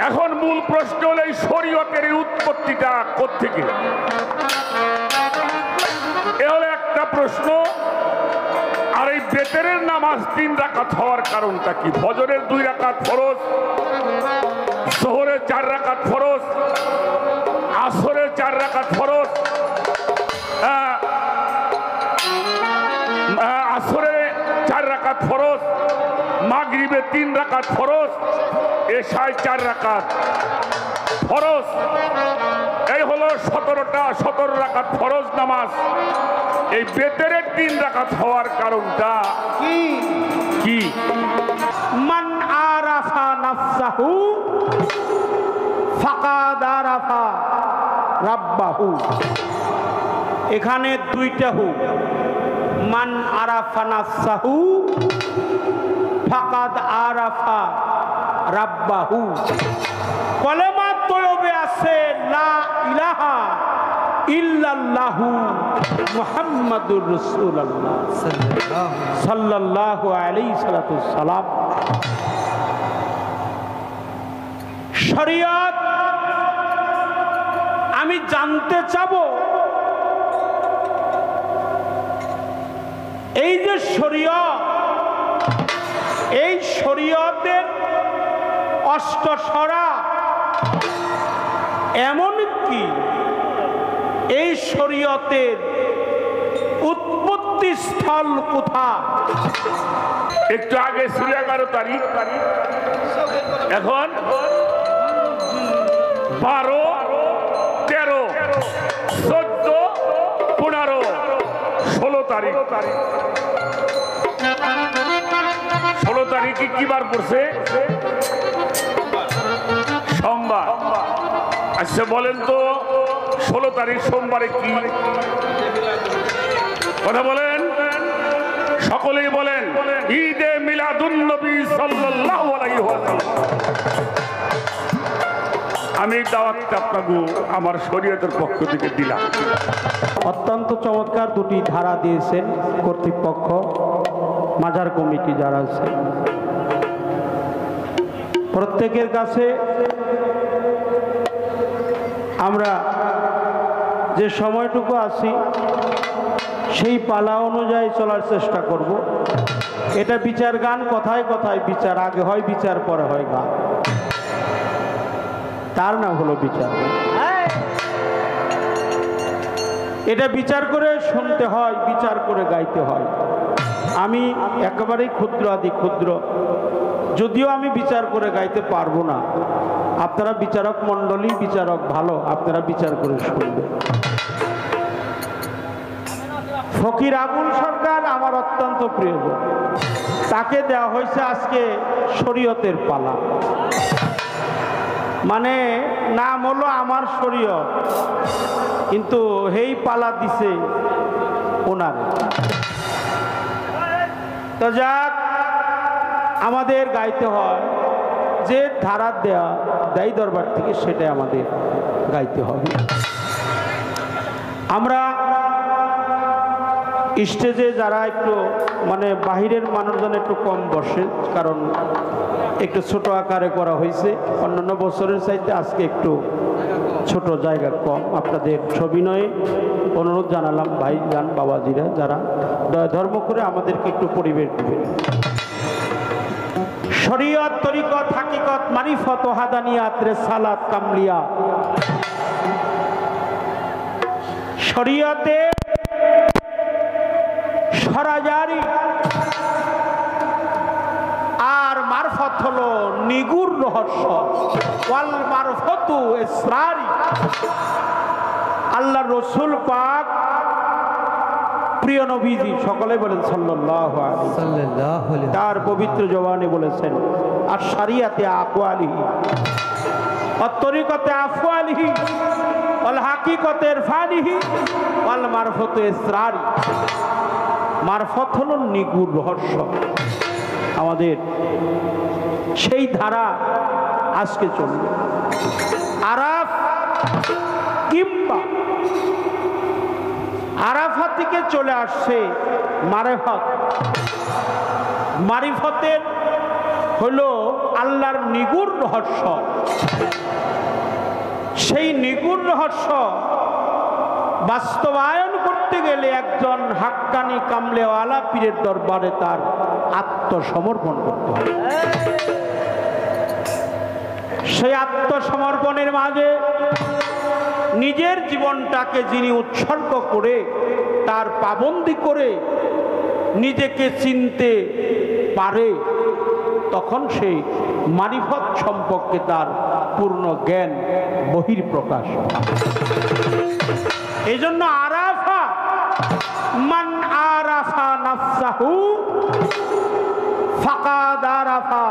এখন মূল প্রশ্ন হল এই শরীয়তের উৎপত্তিটা কোত্থেকে? এ হলো একটা প্রশ্ন। আর এই বেতেরের নামাজ 3 রাকাত হওয়ার কারণটা কি? ফজরের 2 রাকাত ফরজ, যোহরের 4 রাকাত ফরজ, আসরের 4 রাকাত ফরজ, আসরে 4 রাকাত ফরজ, মাগরিবে 3 রাকাত ফরজ, এশায় 4 রাকাত ফরজ। এই হলো 17 রাকাত ফরজ নামাজ। এই বেতেরের 3 রাকাত হওয়ার কারণটা কি? কি? মান আরাফা নাফসাহু ফাকাদ আরাফা রাব্বাহু। এখানে 2টা হু। মান আরাফা নাফসাহু ফাকাদ আরাফা রাব্বাহু। কলেমা তয়্যবে আছে লা ইলাহা ইল্লাল্লাহু মুহাম্মাদুর রাসূলুল্লাহ সাল্লাল্লাহু আলাইহি সাল্লাম। শরীয়ত আমি জানতে চাবো, এই যে শরীয়ত, এই শরীয়তের অষ্টসরা এমন কি এই শরীয়তের উৎপত্তি স্থল কোথায়? একটু আগে ছিল 11 তারিখ, এখন 12, 13, 14, 15, 16 তারিখ। 16 তারিখে কি বার পড়ছে? সোমবার। আচ্ছা বলেন তো 16 তারিখ সোমবারে কি কথা বলেন? সকলেই বলেন ঈদে মিলাদুন নবী সাল্লাল্লাহু আলাইহি ওয়াসাল্লাম। আমি দাওয়াতটা আপনাকে আমার শরীয়তের পক্ষ থেকে দিলাম। অত্যন্ত চমৎকার 2টি ধারা দিয়েছেন কর্তৃপক্ষ, মাজার কমিটি যারা আছে। প্রত্যেকের কাছে আমরা যে সময়টুকু আছি সেই পালা অনুযায়ী চলার চেষ্টা করব। এটা বিচার গান, কথায় কথায় বিচার, আগে হয় বিচার পরে হয় গান, তার নাম হলো বিচার। এটা বিচার করে শুনতে হয়, বিচার করে গাইতে হয়। আমি একেবারেই ক্ষুদ্র আদি ক্ষুদ্র, যদিও আমি বিচার করে গাইতে পারবো না। আপনারা বিচারক মণ্ডলী, বিচারক ভালো, আপনারা বিচার করে শুনবেন। ফকির আবুল সরকার আমার অত্যন্ত প্রিয়, তাকে দেওয়া হয়েছে আজকে শরীয়তের পালা। মানে নাম হলো আমার শরীয়ত, কিন্তু এই পালা দিছে ওনারে। তো যাক, আমাদের গাইতে হয় যে ধারা দেয়া দায়ী দরবার থেকে, সেটাই আমাদের গাইতে হবে। আমরা স্টেজে যারা একটু মানে বাহিরের মানুষজন একটু কম বসে, কারণ একটু ছোট আকারে করা হয়েছে। অন্যান্য বছরের চাইতে আজকে একটু ছোট, জায়গা কম। আপনাদের সবিনয়ে অনুরোধ জানালাম, ভাই যান বাবাজিরা যারা দয়া ধর্ম করে আমাদেরকে একটু পরিবেশ দিবেন। শরীয়ত, তরিকত, হাকিকত, মারিফত, হাদানিয়াত, রিসালাত, কামলিয়া। শরীয়তে সরাজারি আর মারফত হলো নিগুর রহস্য। ওয়াল মারফতু ইসরারি। আল্লাহ রসুল পাক প্রিয় নবীজি, সকলে বলেন সাল্লাল্লাহু আলাইহি ওয়াসাল্লাম, তার পবিত্র জবানে বলেছেন আর শরিয়াতে আকওয়ালিহি ওয়াত তরিকাতে আফওয়ালিহি ওয়াল হাকিকতে ইরফানিহি ওয়াল মারফতু ইসরারি। মারফত হলো নিগুড় রহস্য। আমাদের সেই ধারা আজকে চলবে। আরাফ কিংবা আরাফা থেকে চলে আসছে মারিফত। মারিফতের হলো আল্লাহর নিগুড় রহস্য। সেই নিগুড় রহস্য বাস্তবায়ন করতে গেলে একজন হাক্কানি কামলেওয়ালা পীরের দরবারে তার আত্মসমর্পণ করতে হবে। সেই আত্মসমর্পণের মাঝে নিজের জীবনটাকে যিনি উৎসর্গ করে তার পাবন্দি করে নিজেকে চিনতে পারে, তখন সেই মারিফত সম্পর্কে তার পূর্ণ জ্ঞান বহির্প্রকাশ। এই জন্য আরাফা মান আরাফা নাফসাহু ফাকাদ আরাফা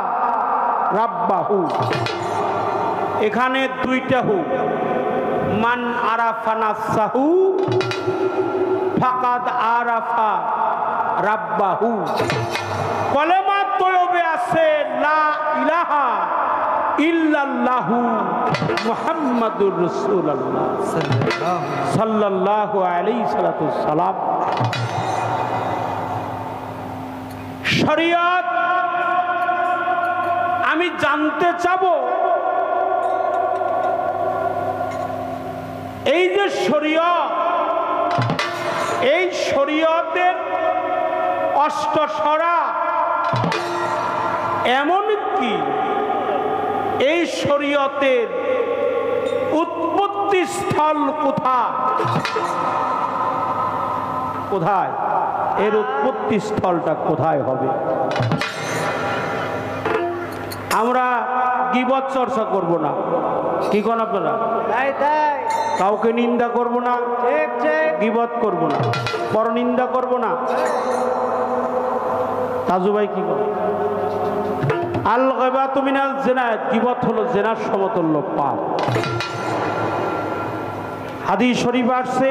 রাব্বাহু। এখানে দুইটা হু, মান আরাফা নাফসাহু ফাকাদ আরাফা রাব্বাহু। কলেমা তয়্যবে আছে লা ইলাহা ইল্লাল্লাহু মুহাম্মাদুর রাসূলুল্লাহ সাল্লাল্লাহু আলাইহি সাল্লাম। শরীয়ত আমি জানতে চাবো, এই যে শরীয়ত, এই শরীয়তের অষ্টসরা, এমন কি এই শরীয়তের উৎপত্তি স্থল কোথায়? কোথায় এর উৎপত্তি স্থলটা কোথায় হবে? আমরা গীবত চর্চা করব না, কি কোন আপনারা? কাউকে নিন্দা করব না, গীবত করব না, পরনিন্দা করব না। তাজু ভাই কি বলে? আল গায়বাতু মিনাল জিনা, গীবত হলো জিনার সমতুল্য পাপ। হাদিস শরীফ আসছে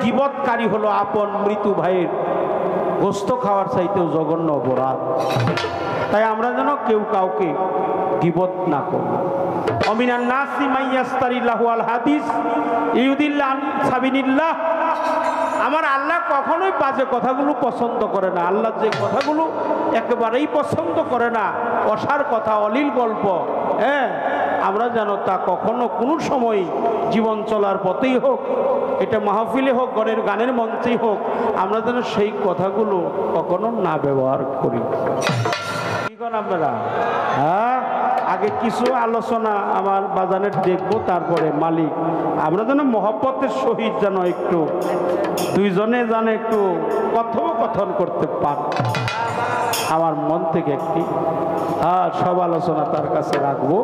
গীবতকারী হলো আপন মৃত্যু ভাইয়ের গোস্ত খাওয়ার চাইতেও জঘন্য অপরাধ। তাই আমরা যেন কেউ কাউকে গীবত না করব। অমিনান নাসি মাইয়াস্তারিল্লাহু আল হাদিস ইউদিল্লাহ আন সাবিলিল্লাহ। আমার আল্লাহ কখনোই বাজে কথাগুলো পছন্দ করে না। আল্লাহ যে কথাগুলো একেবারেই পছন্দ করে না, অসার কথা, অলীল গল্প, হ্যাঁ, আমরা যেন তা কখনো কোনো সময় জীবন চলার পথেই হোক, এটা মাহফিলে হোক, গানের মঞ্চেই হোক, আমরা যেন সেই কথাগুলো কখনো না ব্যবহার করি। কি করেন আপনারা? হ্যাঁ, আগে কিছু আলোচনা আমার বাজানের দেখবো, তারপরে মালিক আমরা যেন মহব্বতের সহিত যেন একটু দুইজনে যেন একটু কথোপকথন করতে পারি। আমার মন থেকে একটি সব আলোচনা তার কাছে রাখবো।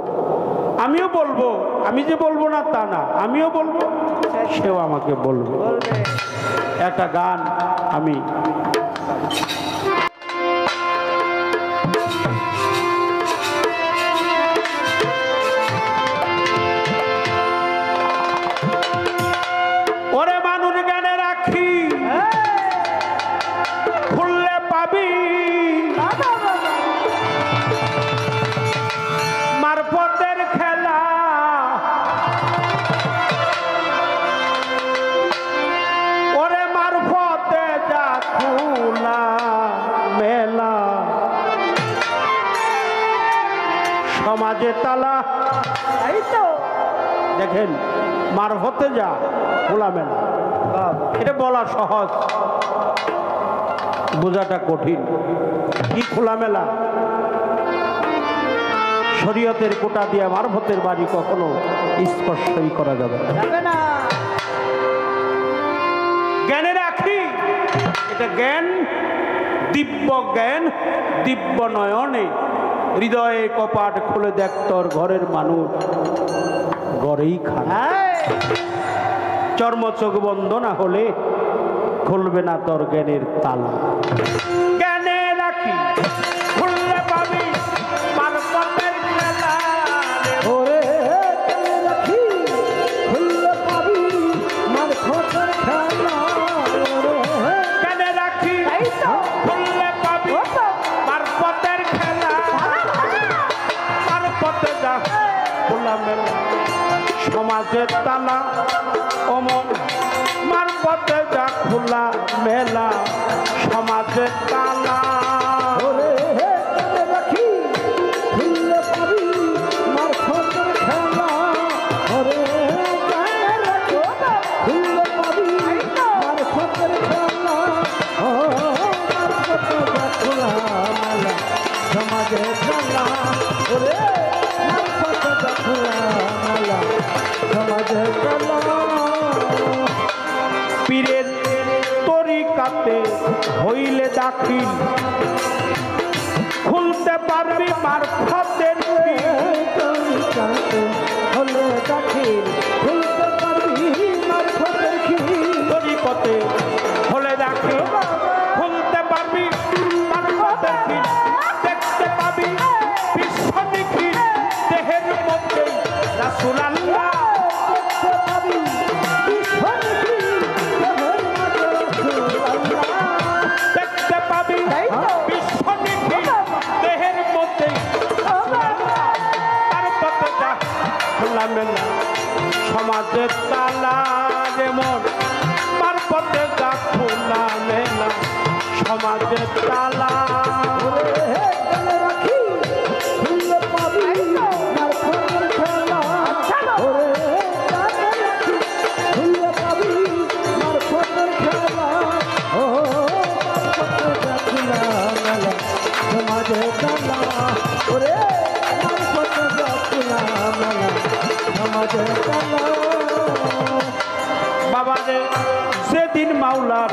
আমিও বলবো, আমি যে বলবো না তা না, আমিও বলবো, সেও আমাকে বলবে। একটা গান আমি সমাজে তালা। এই তো দেখেন, মারফতে যা খোলা মেলা, এটা বলা সহজ, বোঝাটা কঠিন। কি খোলামেলা? শরীয়তের কোটা দিয়ে মারফতের বাড়ি কখনো স্পর্শই করা যাবে না। জ্ঞানে রাখি, এটা জ্ঞান, দিব্য জ্ঞান, দিব্য নয়নে হৃদয়ে কপাট খুলে দেখ তোর ঘরের মানুষ ঘরেই খানা। চর্ম চোখ বন্ধ না হলে খুলবে না তোর জ্ঞানের তালা। জ্ঞানে রাখি খুললে পাবি মারফতের খেলা। ওরে জ্ঞানে রাখি খুললে পাবি মারফতের খেলা। জ্ঞানে রাখি খুললে পাবি মারফতের খেলা। মারফতে যা খোলা মেলা সমাজের তালা। অমন মারফতে যা খোলা মেলা সমাজের তালা। পীরের তরিকাতে হইলে দাখিল খুলতে পারবি মারফতের হলে দাখিল খুলতে পারবি মারফতের তরিকতে হলে দাখিল খুলতে পারবি মারফতের দেখতে পাবি বিশ্ব নিখিল দেহের মধ্যে রাসূল আল্লাহ দেখতে পাবি বিশ্ব নিখিল দেহের মধ্যে রাসূল আল্লাহ দেখতে পাবি বিশ্ব নিখিল দেহের মধ্যে তার পথে যা খোলামেলা সমাজের তালা যেমন তার পথে যা খোলামেলা সমাজের তালা রাখি খুললে পাবি মারফতের খেলা ওরে কানে রাখি খুললে পাবি মারফতের খেলা ও মারফতে খোলা মেলা সমাজে তালা ওরে মারফতে খোলা মেলা সমাজে তালা বাবা রে সেদিন মাওলার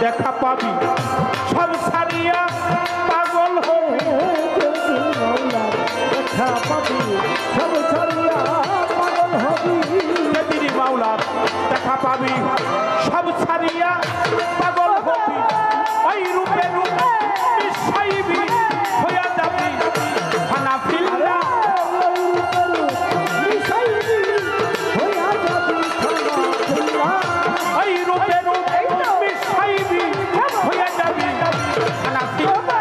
দেখা পাবি সব সারিয়া পাগল হয়ে দেখা পাবি সব ছাড়িয়া পাগল হবি সেদিন মাওলার দেখা পাবি সব সারিয়া পাগল হবি ওই রূপে রূপে মিশাইবি হইয়া যাবি ফানা ফিল্লা মিশাইবি হইয়া যাবি খানা খুল্লা ওই রূপে রূপে মিশাইবি হইয়া যাবি ফানা ফিল্লা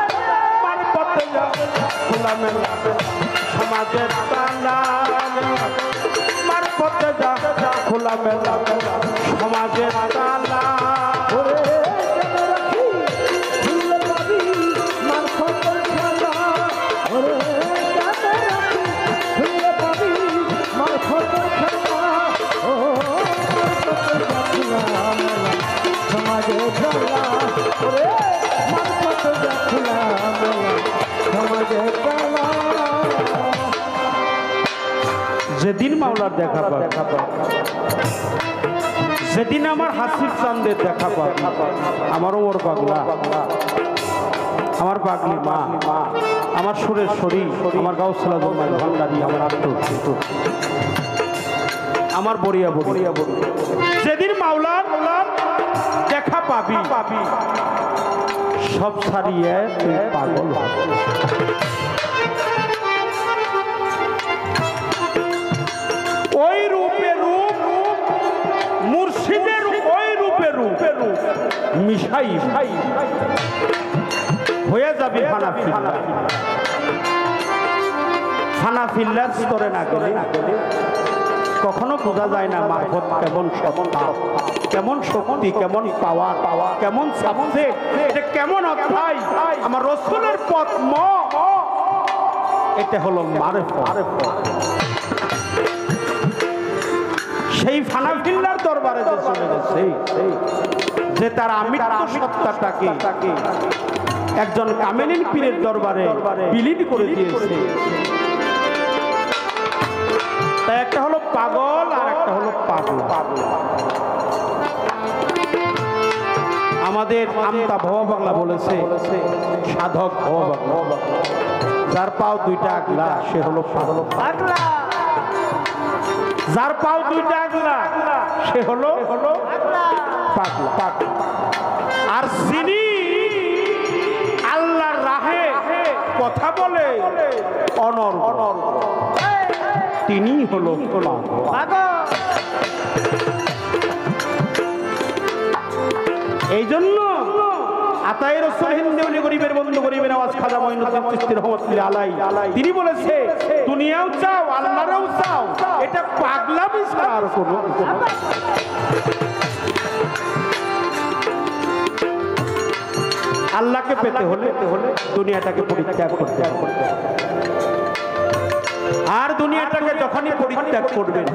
মার পথে যা খোলামেলা সমাজের তালা মার পথে যা খোলামেলা সমাজের তালা ওরে কেন রাখি খুললে পাবি মারফতের খেলা ওরে কেন রাখি খুললে পাবি মারফতের খেলা ও মারফতে খোলা মেলা সমাজে খেলা ওরে মারফতে খোলা মেলা সমাজে খেলা যেদিন মাওলার দেখা পাবে সেদিন আমার হাসির চাঁদের দেখা পাবে আমার ওর পাগলা আমার পাগলি মা আমার সুরের শরীর আমার গাউসুল আজম ভান্ডারী আমার আত্মীয় আমার বড়িয়া বড়িয়া যেদিন মাওলার দেখা পাবি সব ছাড়িয়ে তুই পাগল হবি। ওই রূপে রূপ মুর্শিদের ওই রূপে রূপ মিশাই হয়ে যাবে ফানাফিল্লার স্তরে না গেলে কখনো বোঝা যায় না মারফত কেমন সত্তা কেমন শক্তি কেমন পাওয়ার কেমন সাবজেক্ট এটা কেমন অধ্যায় আমার রসুলের পথ এটা হলো মারফত সেই ফানাফিল্লার দরবারে যে চলে গেছে যে তার আমৃত্য সত্তাটাকে একজন কামেলিন পীরের দরবারে বিলীন করে দিয়েছে তাই একটা হলো পাগল আর একটা হলো পাগল আমাদের আমতা ভবা বাংলা বলেছে সাধক ভবা বাংলা যার পাও দুইটা আগলা সে হলো পাগল যার পাও দুইটা আগলা সে হলো পাগলা আর যিনি আল্লাহর রাহে কথা বলে অনর তিনি হলো পাগল। এই জন্য আতায়ে রাসূল হিন্দেউলি গরিবের বন্ধু গরিবের আওয়াজ খাজা মঈনুদ্দিন চিশতি রহমাতুল্লাহ আলাইহি তিনি বলেছে দুনিয়াও চাও আল্লাহরও চাও এটা পাগলামি ছাড়া আর কোনো আল্লাহকে পেতে হলে দুনিয়াটাকে পরিত্যাগ করতে হবে আর দুনিয়াটাকে যখনই পরিত্যাগ করবেন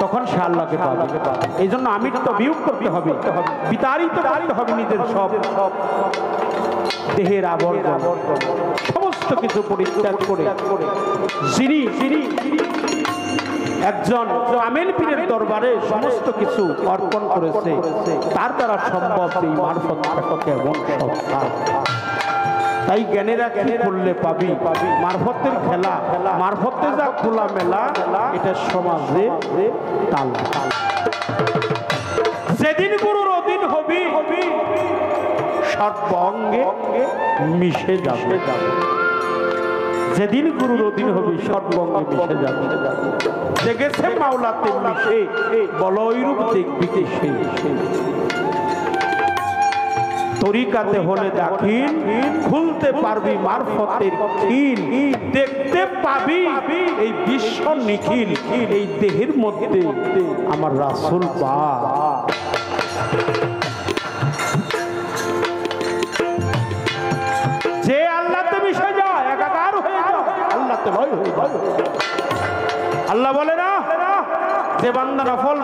তখন সে আল্লাহকে পাবে এই জন্য আমি তো বিয়োগ করতে হবে বিতাড়িত করতে হবে নিজের সব দেহের আবর্জনা সমস্ত কিছু পরিত্যাগ করে যিনি একজন কামেল পীরের দরবারে সমস্ত কিছু অর্পণ করেছে, তার দ্বারা সম্ভব এই মারফত এবং সত্তা। তাই জ্ঞানেরা জ্ঞানী করলে পাবি মারফতের খেলা, মারফতে যা খোলা মেলা, এটা সমাজে তাল। যেদিন গুরুর অধীন হবি সর্ব অঙ্গে মিশে যাবে। যেদিন গুরুর অধীন হবি সর্ব অঙ্গে মিশে যাবে। দেখেছে মাওলাতে মিশে, বল ওইরূপ দেখবি কি সেই। তরিকাতে হলে দাখিল, খুলতে পারবি মারফতের খিল, দেখতে পাবি এই বিশ্ব নিখিল, এই দেহের মধ্যে আমার রাসূল বা। যে আল্লাহতে মিশে যায়, একাকার হয়ে যায়, আল্লাহতে লয় হয়ে যায়। আল্লাহ বলে না যে বান্দা নফল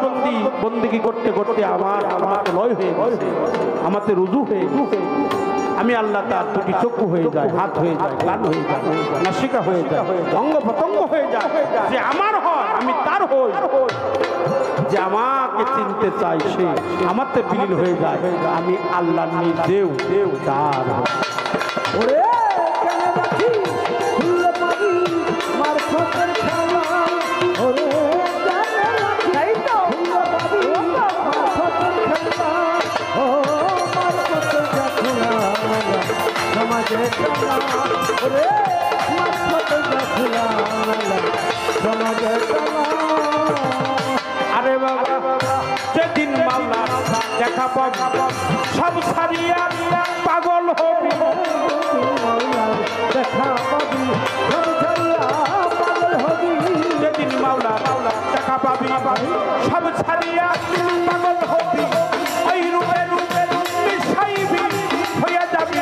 বন্দিগি করতে করতে আমাকে লয় হয়ে গেছে, আমাকে রুজু হয়ে গেছে, আমি আল্লাহ তার দুটি চক্ষু হয়ে যায়, হাত হয়ে যায়, কান হয়ে যায়, নাসিকা হয়ে যায়, অঙ্গ প্রত্যঙ্গ হয়ে যায়। যে আমার হয় আমি তার হই, যে আমাকে চিনতে চাই সে আমাতে বিলীন হয়ে যায়, আমি আল্লাহ নিজেও তার। ওরে কেন রাখি খুললে পাবি মারফতের খেলা। ওরে কেন রাখি খুললে পাবি মারফতের খেলা। ও মারফতের খেলা সমাজে খেলা। ওরে মারফতের খেলা সমাজে খেলা। আরে বাবা যেদিন মাওলা দেখা পাবি সব ছাড়িয়া পাগল হবি। দেখা পাবি সব ছাড়িয়া পাগল হবি। যেদিন মাওলা দেখা পাবি সব ছাড়িয়া পাগল হবি। ওই রূপে রূপে মিশাইবি হইয়া যাবি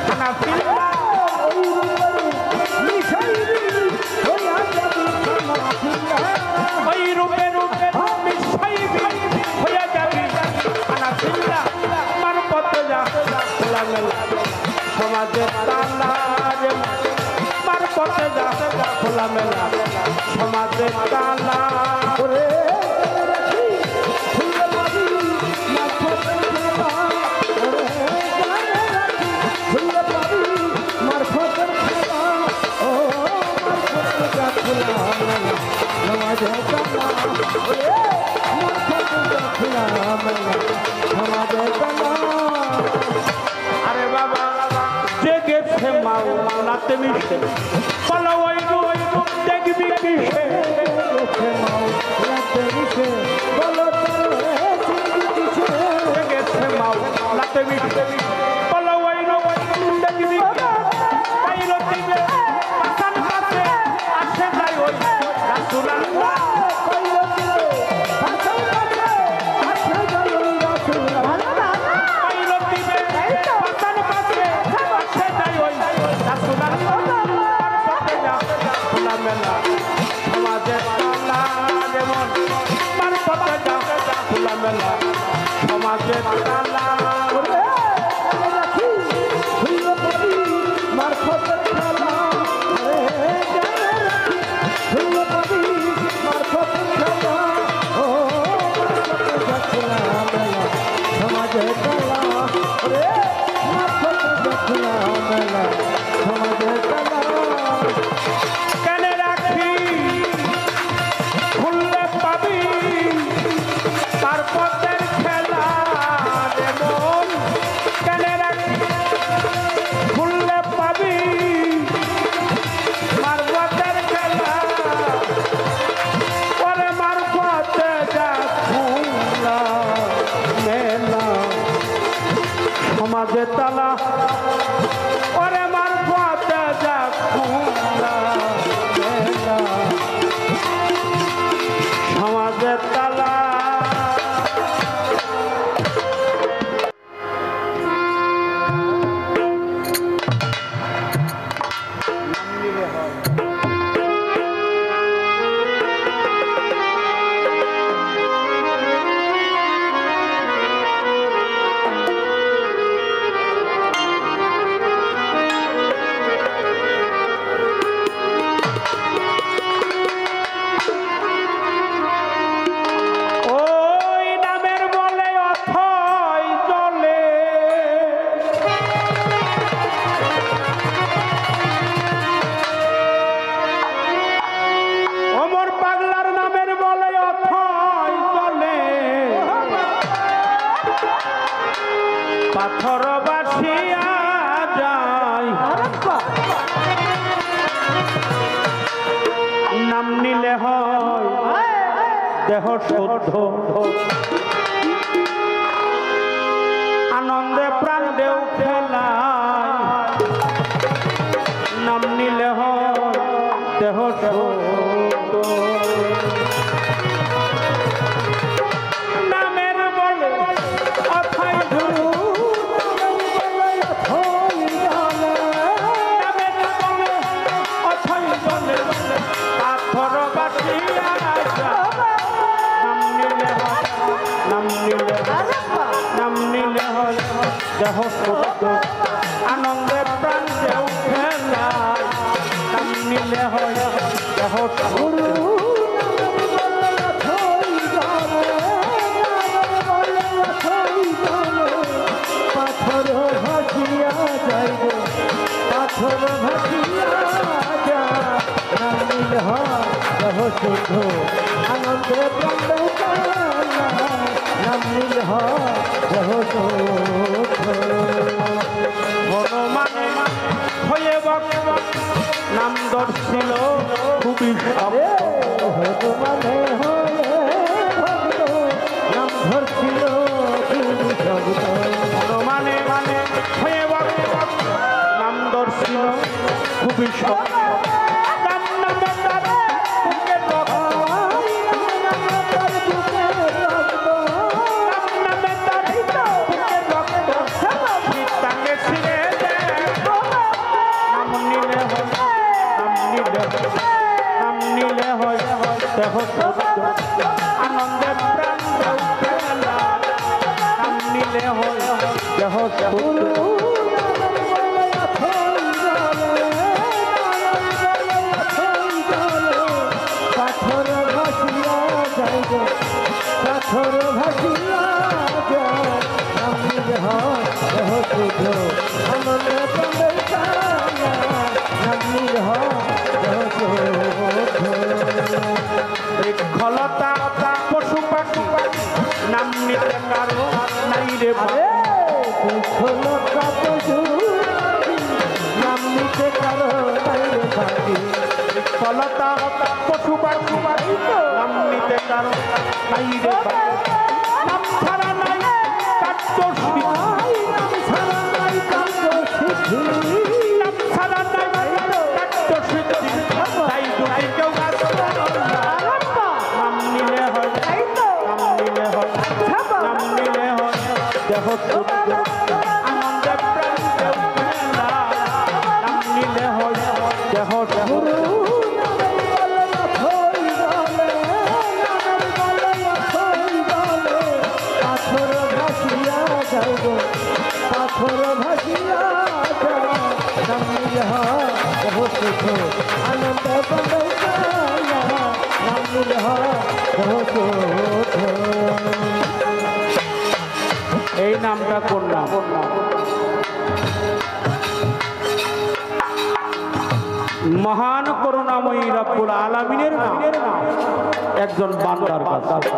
হানাফিল্লাহ। ওই রূপে মিশাইবি হইয়া যাবি হানাফিল্লাহ। ওই রূপে রূপে মিশাইবি হইয়া যাবি হানাফিল্লাহ। মারফতে যা খোলামেলা সমাজের তালা, মারফতে যা খোলামেলা সমাজের তালা। ওরে রাখি খুললে পাবি মারফতের খেলা। ওরে রাখি খুললে পাবি মারফতের খেলা। ও মারফতের খেলা সমাজে খেলা। ওরে মারফতের খেলা সমাজে খেলা। আরে বাবা যে গেছে মাওলাতে মিশে, বলো ওই রূপ দেখবি কিসে। যে গেছে মাওলাতে মিশে, বলো ওই রূপ দেখবি কাইলো দিবে পাশান পাশে আসে যায় ওই রাসূলুল্লাহ। কাইলো দিবে পাশান পাশে আসে যায় ওই রাসূলুল্লাহ। মারফতে যা খোলামেলা সমাজের তালা, যেমন মারফতে যা খোলামেলা সমাজের তালা। কেন রাখি খুললে পাবি মারফতের খেলা। যেমন কেন রাখি খুললে পাবি মারফতের খেলা। ওরে মারফতে যা খুলা মেলা সমাজে তালা। ওরে মারফতে যা খুলা মেলা সমাজে তালা। নিলে হয় দেহ শুদ্ধ, আনন্দে প্রাণ দেও খেলায়, নাম নিলে হয় দেহ শুদ্ধ। নামের বলে অথাই ঝুরু, নামের বলে অথাই জলে পাথর বাসিয়া যায়। নাম নিলে হয়, নাম নিলে হয়, নাম নিলে হয় দেহ শুদ্ধ, আনন্দে প্রাণ দেও খেলায়, নাম নিলে হয় দেহ শুদ্ধ। পাথর ভাসিয়া যাইব, পাথর ভাসিয়া যা, নাম নীল দেহ শুদ্ধ, আনন্দে প্রাণ নাম নীল দেহ শুদ্ধ। হনুমানে হয়ে বক্ত নাম দর্শিল খুবই হনুমানে হয়ে ভক্ত নাম ধরছিল খুবই শব্দ। হনুমানে হয়ে বক্ত নাম দর্শিল খুবই শব্দ। নাম নামে তার বুকের রক্ত, নাম নামে তার বুকের রক্ত, সীতাকে ছিঁড়ে দেয়। নাম নিলে হয়, নাম নিলে হয়, নাম নিলে হয় দেহ শুদ্ধ, আনন্দে প্রাণ দেও খেলায়, নাম নিলে হয় দেহ শুদ্ধ। পাথর ভাসিয়া যাইব, পাথর ভাসিয়া যায়, নাম নীল দেহ শুদ্ধ, আনন্দে প্রাণের কায়া, নাম নীল দেহ শুদ্ধ। বৃক্ষলতা পশু পাখি নাম নিতে কারো নাই রে ভাই। বৃক্ষলতা পশু নাম নিতে কারো নাই রে বাকি, বৃক্ষলতা পশু পাখি নাম নিতে কারো নাই রে ভাই। নাম ছাড়া নাই কার্য সিদ্ধি, নাম ছাড়া নাই কার্য সিদ্ধি, নাম ছাড়া নাই কার্য সিদ্ধি, তাই যদি কেউ কাজ করে না, নাম নিলে হয়, নাম নিলে হয়, নাম নিলে হয় দেহ শুদ্ধ, আনন্দে প্রাণ দেও খেলায়, নাম নিলে হয় দেহ শুদ্ধ। পাথর ভাসিয়া যাইব, পাথর ভাসিয়া যায়, নাম নীল দেহ শুদ্ধ, আনন্দ প্রাণের কায়া, নাম নীল দেহ শুদ্ধ। এই নামটা কোন নাম? মহান করুণাময়ী রব্বুল আলামিনের নাম, একজন বান্দার কাছে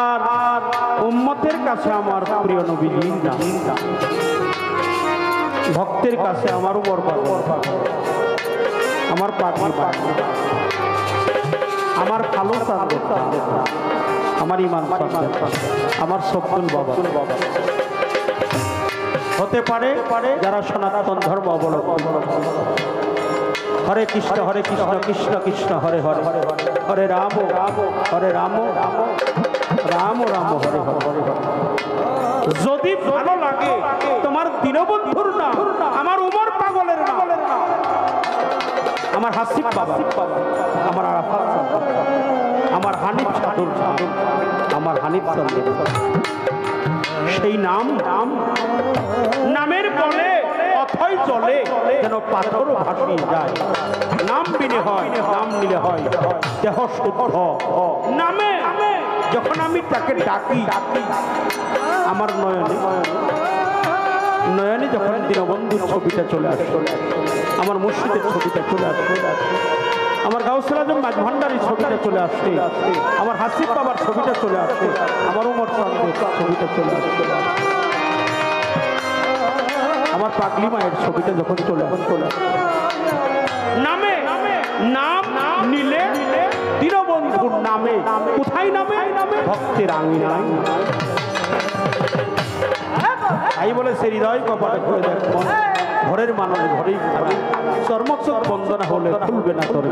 আর উম্মতের কাছে আমার প্রিয় নবীজির নাম, ভক্তের কাছে আমার উপর আমার পাগল, আমার ভালো চাঁদের, আমার ইমান চাঁদের, আমার সবগুল বাবা হতে পারে যারা সনাতন ধর্ম অবলম্বন। হরে কৃষ্ণ কৃষ্ণ কৃষ্ণ হরে হরে, হরে রাম হরে রাম, রাম রাম হরে হরে। যদি ভালো লাগে তোমার দীনবন্ধুর নাম, আমার উমর পাগলের নাম, আমার হাসিব বাবা, আমার আরাফাত, আমার হানিফ চাদুর, আমার হানিফ চন্দ্র, সেই নাম নামের বলে অথই চলে যেন পাথর ভাসিয়ে যায়। নাম বিনে হয়, নাম নিলে হয় দেহ শুদ্ধ। নামে যখন আমি তাকে ডাকি, আমার নয়নে নয়নে যখন দীনবন্ধুর ছবিটা চলে আসে, আমার মুর্শিদের ছবিটা চলে আসে, আমার গাউসুল আজম মাঝ ভান্ডারীর ছবিটা চলে আসছে, আমার হাসিব বাবার ছবিটা চলে আসছে, আমার উমর চন্দ্রের ছবিটা চলে আসছে, আমার পাগলি মায়ের ছবিটা যখন চলে আসে, নামে নামে কোথায় নামে ভক্তের আঙিনায় তাই বলেছে হৃদয় কপাটে খুলে দেখ মন ঘরের মানুষ ঘরেই খাবে চর্মচক বন্দনা হলে খুলবে না তোর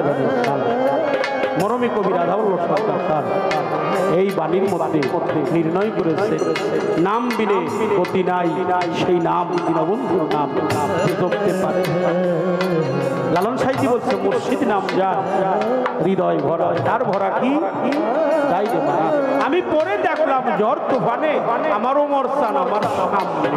মরমী কবি রাধাবল্লভ সরকার তার এই বাণীর মধ্যে নির্ণয় করেছে নাম বিনে গতি নাই সেই নাম দীনবন্ধুর নাম জপতে পারে লালন সাইজি বলছে মুর্শিদ নাম যা হৃদয় ভরা তার ভরা কি তাই রে মা আমি পরে দেখলাম জ্বর তুফানে আমারও মরসান আমার সামনে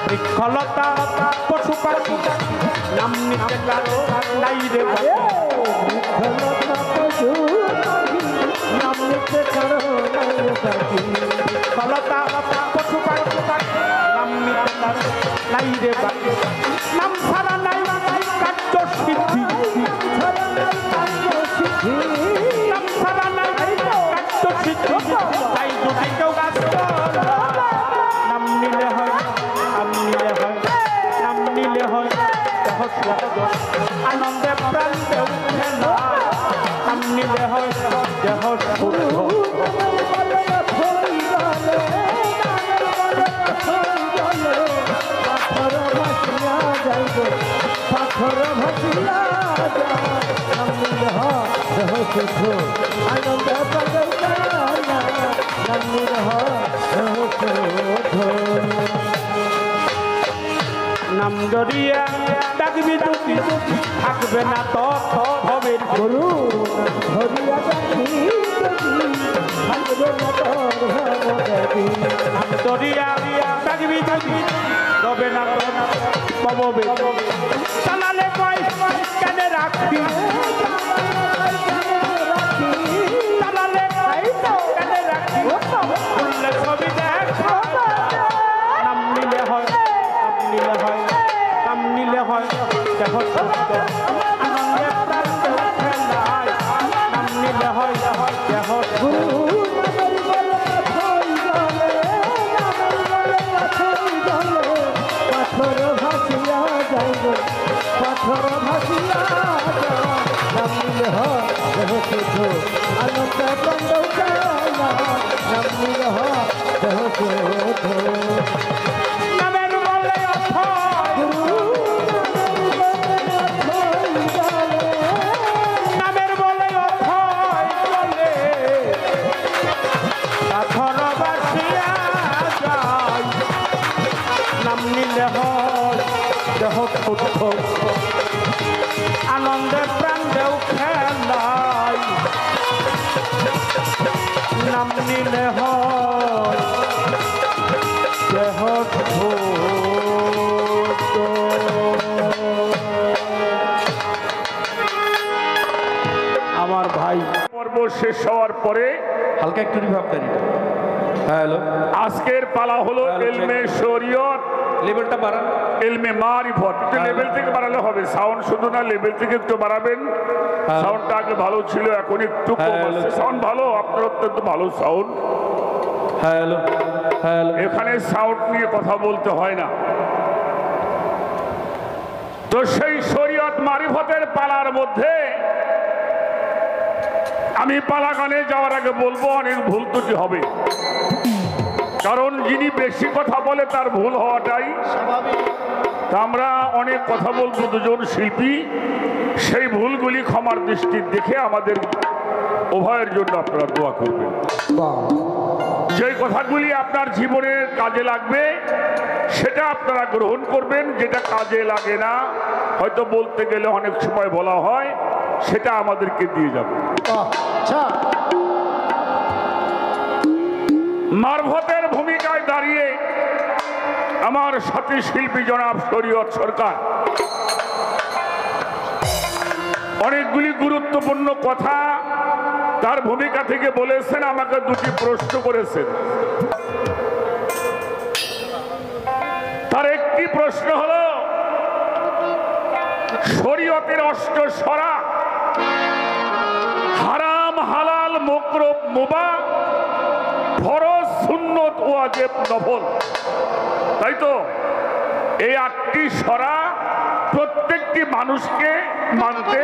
বৃক্ষলতা পশু পাখি নাম নিতে কারো নাই রে বৃক্ষলতা পশু পাখি নাম নিতে কারো নাই রে নাম ছাড়া নাই কার্য সিদ্ধি নাম ছাড়া নাই কার্য সিদ্ধি তাই যদি কেউ গাছ নাম নিলে হয় নাম নিলে হয় আনন্দে প্রাণ নাম নিলে হয় দেহ নাম দরিয়া ডাকবি দুটি থাকবে না তো হবে গরু ধরিয়া নাম দরিয়া ডাকবি দুটি হবে না পাববে চালালে কয় কেন রাখবি চালালে কেন রাখবি বললে ছবি দেখ নাম নিলে হয় নাম নিলে হয় দেহ আনন্দে প্রাণ খেলায় নাম নিলে হয় দেহ নামের বলে নামের বলে বলে পাথর বাসিয়া যায় নাম নিলে হয় দেহ শুদ্ধ আনন্দে প্রাণ দেও খেলায় নাম নিলে হয় দেহ আমার ভাই পর্ব শেষ হওয়ার পরে হালকা একটু রিভাব দেন এটা হ্যাঁ হ্যালো আজকের পালা হলো ইলমে শরীয়ত লেভেলটা বাড়ান ইলমে মারিফত একটু লেভেল থেকে বাড়ালে হবে সাউন্ড শুধু না লেভেল থেকে একটু বাড়াবেন সাউন্ডটা আগে ভালো ছিল এখন একটু কম আছে সাউন্ড ভালো আপনার অত্যন্ত ভালো সাউন্ড হ্যালো হ্যালো এখানে সাউন্ড নিয়ে কথা বলতে হয় না তো সেই শরীয়ত মারিফতের পালার মধ্যে আমি পালা গানে যাওয়ার আগে বলবো অনেক ভুল ত্রুটি হবে কারণ যিনি বেশি কথা বলে তার ভুল হওয়াটাই তা আমরা অনেক কথা বলবো দুজন শিল্পী সেই ভুলগুলি ক্ষমার দৃষ্টির দেখে আমাদের উভয়ের জন্য আপনারা দোয়া করবেন যে কথাগুলি আপনার জীবনের কাজে লাগবে সেটা আপনারা গ্রহণ করবেন যেটা কাজে লাগে না হয়তো বলতে গেলে অনেক সময় বলা হয় সেটা আমাদেরকে দিয়ে যাবে মারফতের ভূমিকায় দাঁড়িয়ে আমার সাথী শিল্পী জনাব শরীয়ত সরকার অনেকগুলি গুরুত্বপূর্ণ কথা তার ভূমিকা থেকে বলেছেন আমাকে দুটি প্রশ্ন করেছেন প্রশ্ন হলো শরীয়তের অষ্ট সরা হারাম হালাল মাকরুহ মুবাহ ফরজ সুন্নত ওয়াজিব নফল, তাই তো? এই 8টি সরা প্রত্যেকটি মানুষকে মানতে,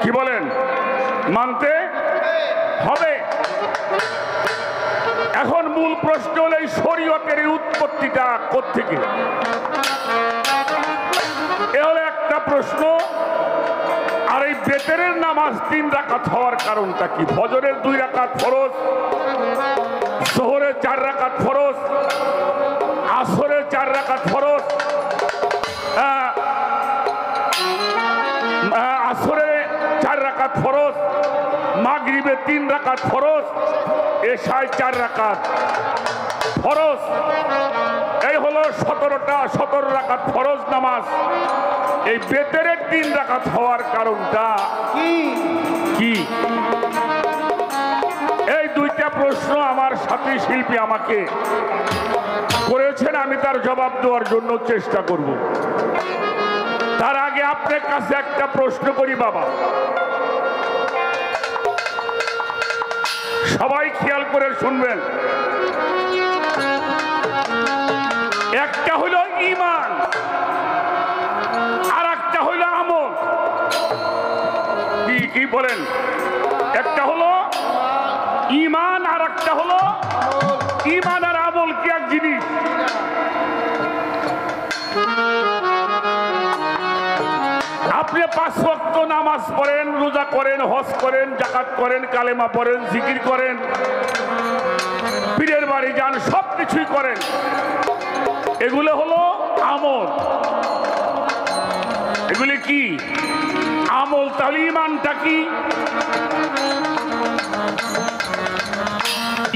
কি বলেন, মানতে হবে। এখন মূল প্রশ্ন হলো এই শরীয়তের উৎপত্তিটা কোত্থেকে? এ হলো একটা প্রশ্ন। আর এই বেতেরের নামাজ 3 রাকাত হওয়ার কারণটা কি? ফজরের 2 রাকাত ফরজ, যোহরের 4 রাকাত ফরজ, আসরের 4 রাকাত ফরজ, আসরে 4 রাকাত ফরজ, মাগরিবে 3 রাকাত ফরজ, এশায় 4 রাকাত ফরজ। এই হলো 17 রাকাত ফরজ নামাজ। এই বেতেরের 3 রাকাত হওয়ার কারণটা কি? এই 2টা প্রশ্ন আমার সাথী শিল্পী আমাকে করেছেন, আমি তার জবাব দেওয়ার জন্য চেষ্টা করব। তার আগে আপনার কাছে একটা প্রশ্ন করি বাবা, সবাই খেয়াল করে শুনবেন। একটা হলো ঈমান আর একটা হলো আমল। কি বলেন? একটা হলো ঈমান আর একটা হলো ঈমান আর আমল কি এক জিনিস? আপনি 5 ওয়াক্ত নামাজ পড়েন, রোজা করেন, হজ করেন, যাকাত করেন, কালেমা পড়েন, জিকির করেন, পীরের বাড়ি যান, সব কিছুই করেন, এগুলো হলো আমল। এগুলি কি আমল? তাহলে ঈমানটা কি?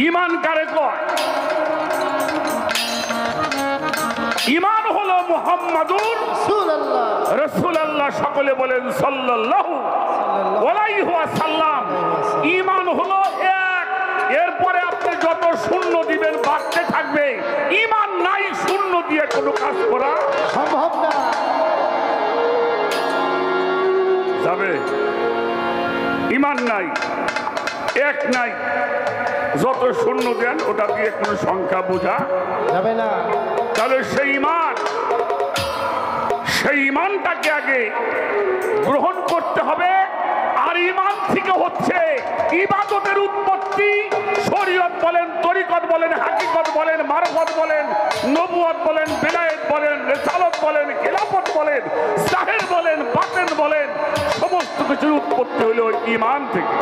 ঈমান কারে কয়? ঈমান হলো মুহাম্মাদুর রাসূলুল্লাহ, সকলে বলেন সাল্লাল্লাহু আলাইহি ওয়াসাল্লাম। ঈমান হলো এক, এরপরে আপনি যত শূন্য দিবেন বাড়তে থাকবে। ঈমান নাই, শূন্য দিয়ে কোনো কাজ করা সম্ভব না, যাবে? ঈমান নাই, এক নাই, যত শূন্য দেন ওটা দিয়ে কোনো সংখ্যা বোঝা যাবে না। তাহলে সেই ঈমানটাকে আগে গ্রহণ করতে হবে। আর ঈমান থেকে হচ্ছে ইবাদতের উৎপত্তি। শরীয়ত বলেন, তরিকত বলেন, হাকিকত বলেন, মারফত বলেন, নবুয়ত বলেন, বেলায়েত বলেন, রিসালত বলেন, খেলাফত বলেন, জাহের বলেন, বাতেন বলেন, সমস্ত কিছুর উৎপত্তি হলো ঈমান থেকে,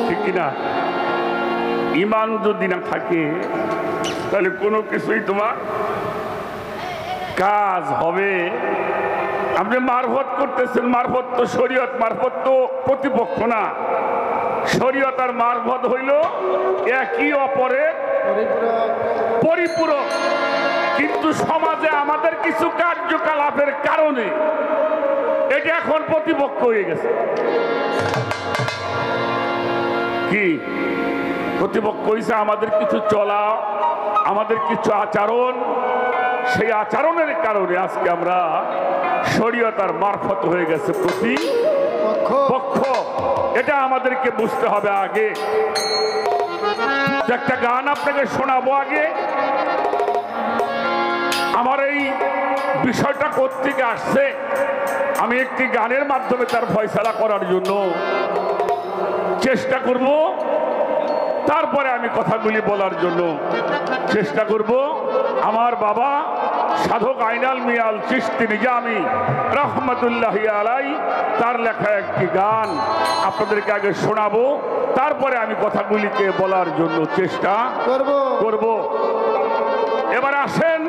ঠিক কিনা? ঈমান যদি না থাকে তাহলে কোনো কিছুই তোমার কাজ হবে। আপনি মারফত করতেছেন, মারফত তো শরীয়ত, মারফত তো প্রতিপক্ষ না। শরীয়ত আর মারফত হইল একই অপরের পরিপূরক। কিন্তু সমাজে আমাদের কিছু কার্যকলাপের কারণে এটা এখন প্রতিপক্ষ হয়ে গেছে। কি প্রতিপক্ষ হয়েছে? আমাদের কিছু চলা, আমাদের কিছু আচরণ, সেই আচরণের কারণে আজকে আমরা শরীয়ত আর মারফত হয়ে গেছে প্রতিপক্ষ। এটা আমাদেরকে বুঝতে হবে আগে। একটা গান আপনাকে শোনাবো আগে। আমার এই বিষয়টা কোত্থেকে আসছে আমি একটি গানের মাধ্যমে তার ফয়সালা করার জন্য চেষ্টা করব। তারপরে আমি কথাগুলি বলার জন্য চেষ্টা করব। আমার বাবা সাধক আইনাল মিয়াল চিশতি নিজামী রহমতুল্লাহি আলাই তার লেখা একটি গান আপনাদেরকে আগে শোনাবো, তারপরে আমি কথাগুলিকে বলার জন্য চেষ্টা করব। এবার আসেন,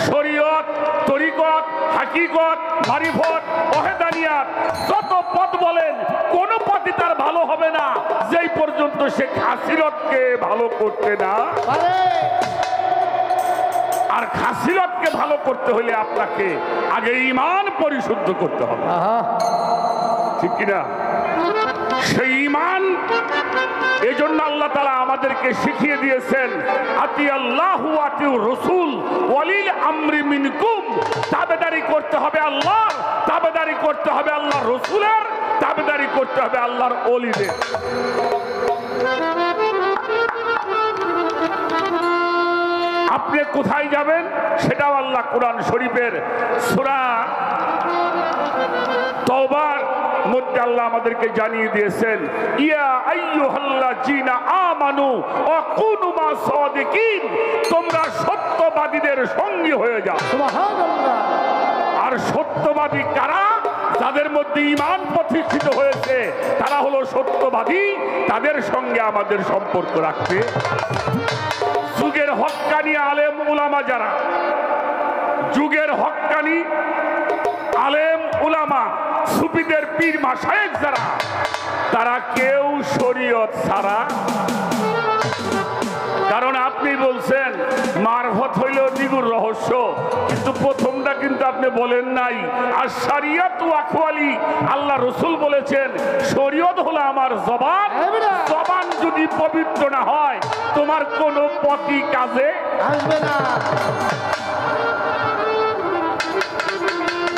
শরীয়ত, তরিকত, হাকিকত, মারিফত, ওয়াহদানিয়াত যত পথ বলেন কোন পথই তার ভালো হবে না যেই পর্যন্ত সে খাসিরতকে ভালো করতে না পারে। আর খাসিরতকে ভালো করতে হলে আপনাকে আগে ঈমান পরিশুদ্ধ করতে হবে, ঠিক কিনা? সেই ঈমান এজন্য আল্লাহ তাআলা আমাদেরকে শিখিয়ে দিয়েছেন আতি আল্লাহু ওয়া আতিউ রাসূল ওয়ালিল আমরি মিনকুম। তাবেদারি করতে হবে আল্লাহর, তাবেদারি করতে হবে আল্লাহর রাসূলের, তাবেদারি করতে হবে আল্লাহর ওলিদের। আপনি কোথায় যাবেন সেটাও আল্লাহ কোরআন শরীফের সূরা তওবার মধ্যে আল্লাহ আমাদেরকে জানিয়ে দিয়েছেন ইয়া আইয়ুহাল্লাযীনা আমানু ওয়া কুনু মা সাদিকিন, তোমরা সত্যবাদীদের সঙ্গী হয়ে যাও। সুবহানাল্লাহ। আর সত্যবাদী কারা? যাদের মধ্যে ঈমান প্রতিষ্ঠিত হয়েছে তারা হলো সত্যবাদী, তাদের সঙ্গে আমাদের সম্পর্ক রাখতে। যুগের হক্কানি আলেম উলামা যারা, যুগের হক্কানি আলেম উলামা সুফিদের পীর মাশায়েখ যারা, তারা কেউ শরীয়ত ছাড়া, কারণ আপনি বলছেন মারফত হইল দ্বিগুণ রহস্য, কিন্তু প্রথমটা কিন্তু আপনি বলেন নাই। আর শরিয়ত ও আকওয়ালি, আল্লাহ রাসূল বলেছেন শরীয়ত হলো আমার জবান, জবান যদি পবিত্র না হয় তোমার কোনো পথই কাজে আসবে না।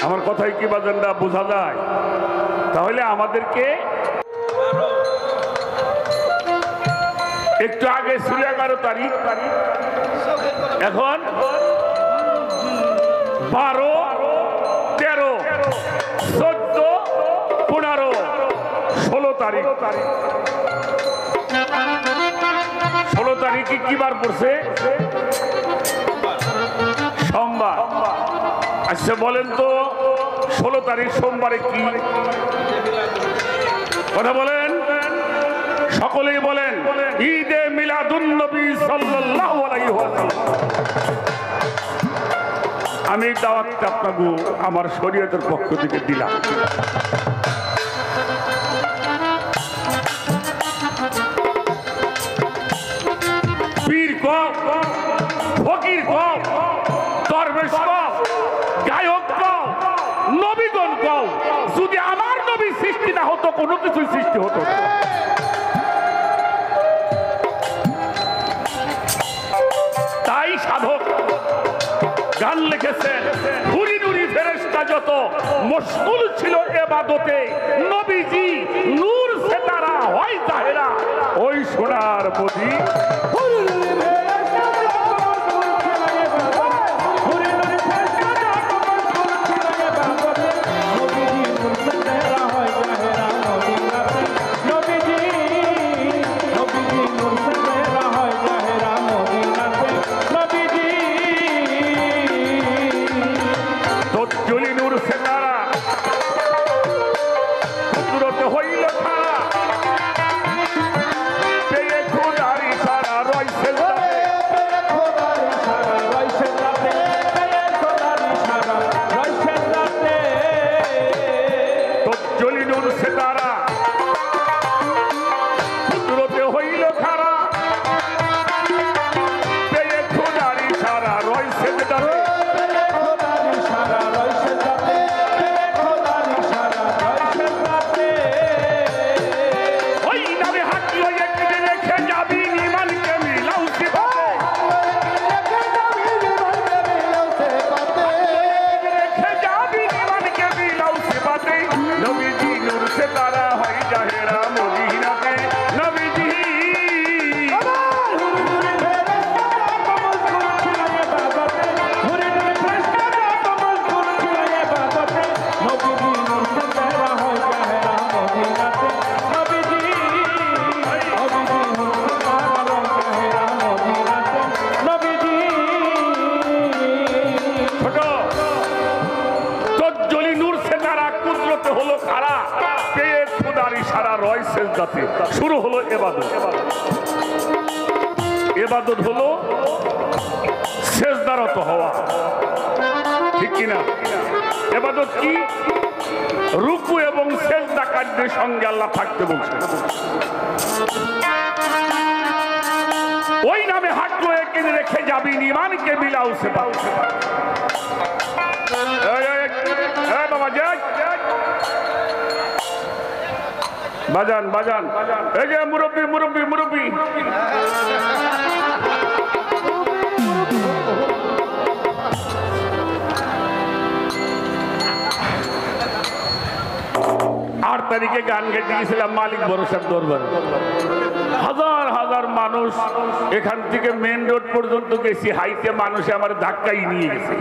আমার কথাই কি বাজানরা বোঝা যায়? তাহলে আমাদেরকে একটু আগে ছিল 11 তারিখ, এখন 12, 13, 14, 15, 16 তারিখ। 16 তারিখে কি বার পড়ছে? সোমবার। আচ্ছা বলেন তো 16 তারিখ সোমবারে কি কথা বলেন? সকলেই বলেন ঈদে মিলাদুন নবী সাল্লাল্লাহু আলাইহি ওয়াসাল্লাম। আমি দাওয়াতটা আপনাকে আমার শরীয়তের পক্ষ থেকে দিলাম। পীর কও, ফকির কও, দরবেশ কও, গায়ক কও, নবীগণ কও, যদি আমার নবী সৃষ্টি না হতো কোনো কিছুই সৃষ্টি হতো না। তাই সাধক গান লিখেছেন নুরি নুরি ফেরেশতা যত মশগুল ছিল ইবাদতে, নবীজি নূর সে তারা হয় জাহেরা, ওই সোনার মদি। শুরু হলো ইবাদত। ইবাদত হলো সেজদারত হওয়া, ঠিক কিনা? ইবাদত কি? রুকু এবং সেজদা কার্যের সঙ্গে আল্লাহ থাকতে বলছে। ওই নামে হাঁটলো একদিন রেখে যাবি ঈমানকে মিলাও সে বাবা বাজান বাজান, এই যে মুরব্বী মুরব্বী মুরব্বী, আট তারিখে গান গেতে গেছিলাম মালিক ভরসার দরবারে। হাজার হাজার মানুষ, এখান থেকে মেন রোড পর্যন্ত গেছি, হাইতে মানুষে আমার ধাক্কাই নিয়ে গেছে।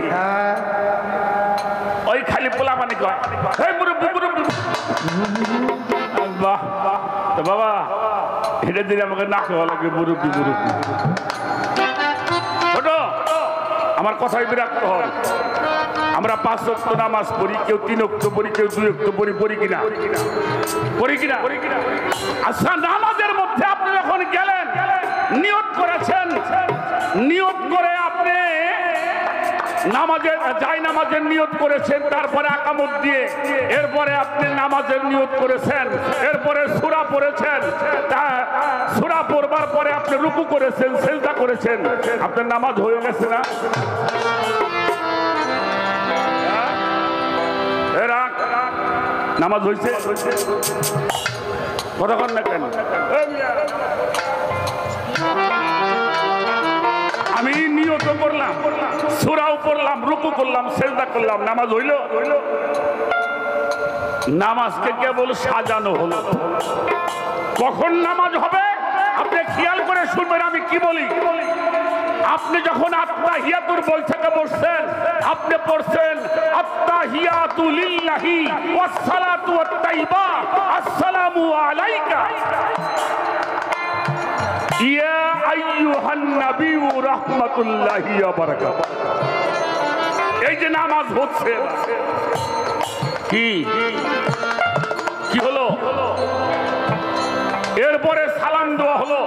ওই খালি পোলা মানে কয় এই মুরব্বী মুরব্বী, বাহ তো বাবা এটা দিলে আমাকে না খাওয়া লাগে মুরব্বী মুরব্বী। ছোট আমার কথাই বিরাট হল, আমরা 5 ওয়াক্ত নামাজ পড়ি, কেউ 3 ওয়াক্ত পড়ি, কেউ 2 ওয়াক্ত পড়ি, পড়ি কিনা পড়ি কিনা? আচ্ছা নামাজের মধ্যে আপনি যখন গেলেন নিয়ত করেছেন, নিয়ত করে আপনি নামাজের যাই নামাজের নিয়ত করেছেন, তারপরে আকামত দিয়ে এরপরে আপনি নামাজের নিয়ত করেছেন, এরপরে সূরা পড়েছেন, সূরা পড়বার পরে আপনি রুকু করেছেন, সিজদা করেছেন, আপনার নামাজ হয়ে গেছে না? নামাজ হয়েছে? কতক্ষণ না কেন? আমি নিয়ত করলাম, সূরাও পড়লাম, রুকু করলাম, সিজদা করলাম, নামাজ হইল? নামাজকে কেবল সাজানো হলো। কখন নামাজ হবে আপনি খেয়াল করে শুনবেন আমি কি বলি। আপনি যখন আত্তাহিয়াতুর বৈঠকে বসছেন, আপনি পড়ছেন আত্তাহিয়াতু লিল্লাহি ওয়াস সালাতু ওয়াত তাইয়্যিবা আসসালামু আলাইকা ইয়া আইয়ুহান নাবিয়্যু রাহমাতুল্লাহি ওয়া বারাকাতুহু। এই যে নামাজ হচ্ছে, কি কি হলো? এরপরে সালাম দেওয়া হলো,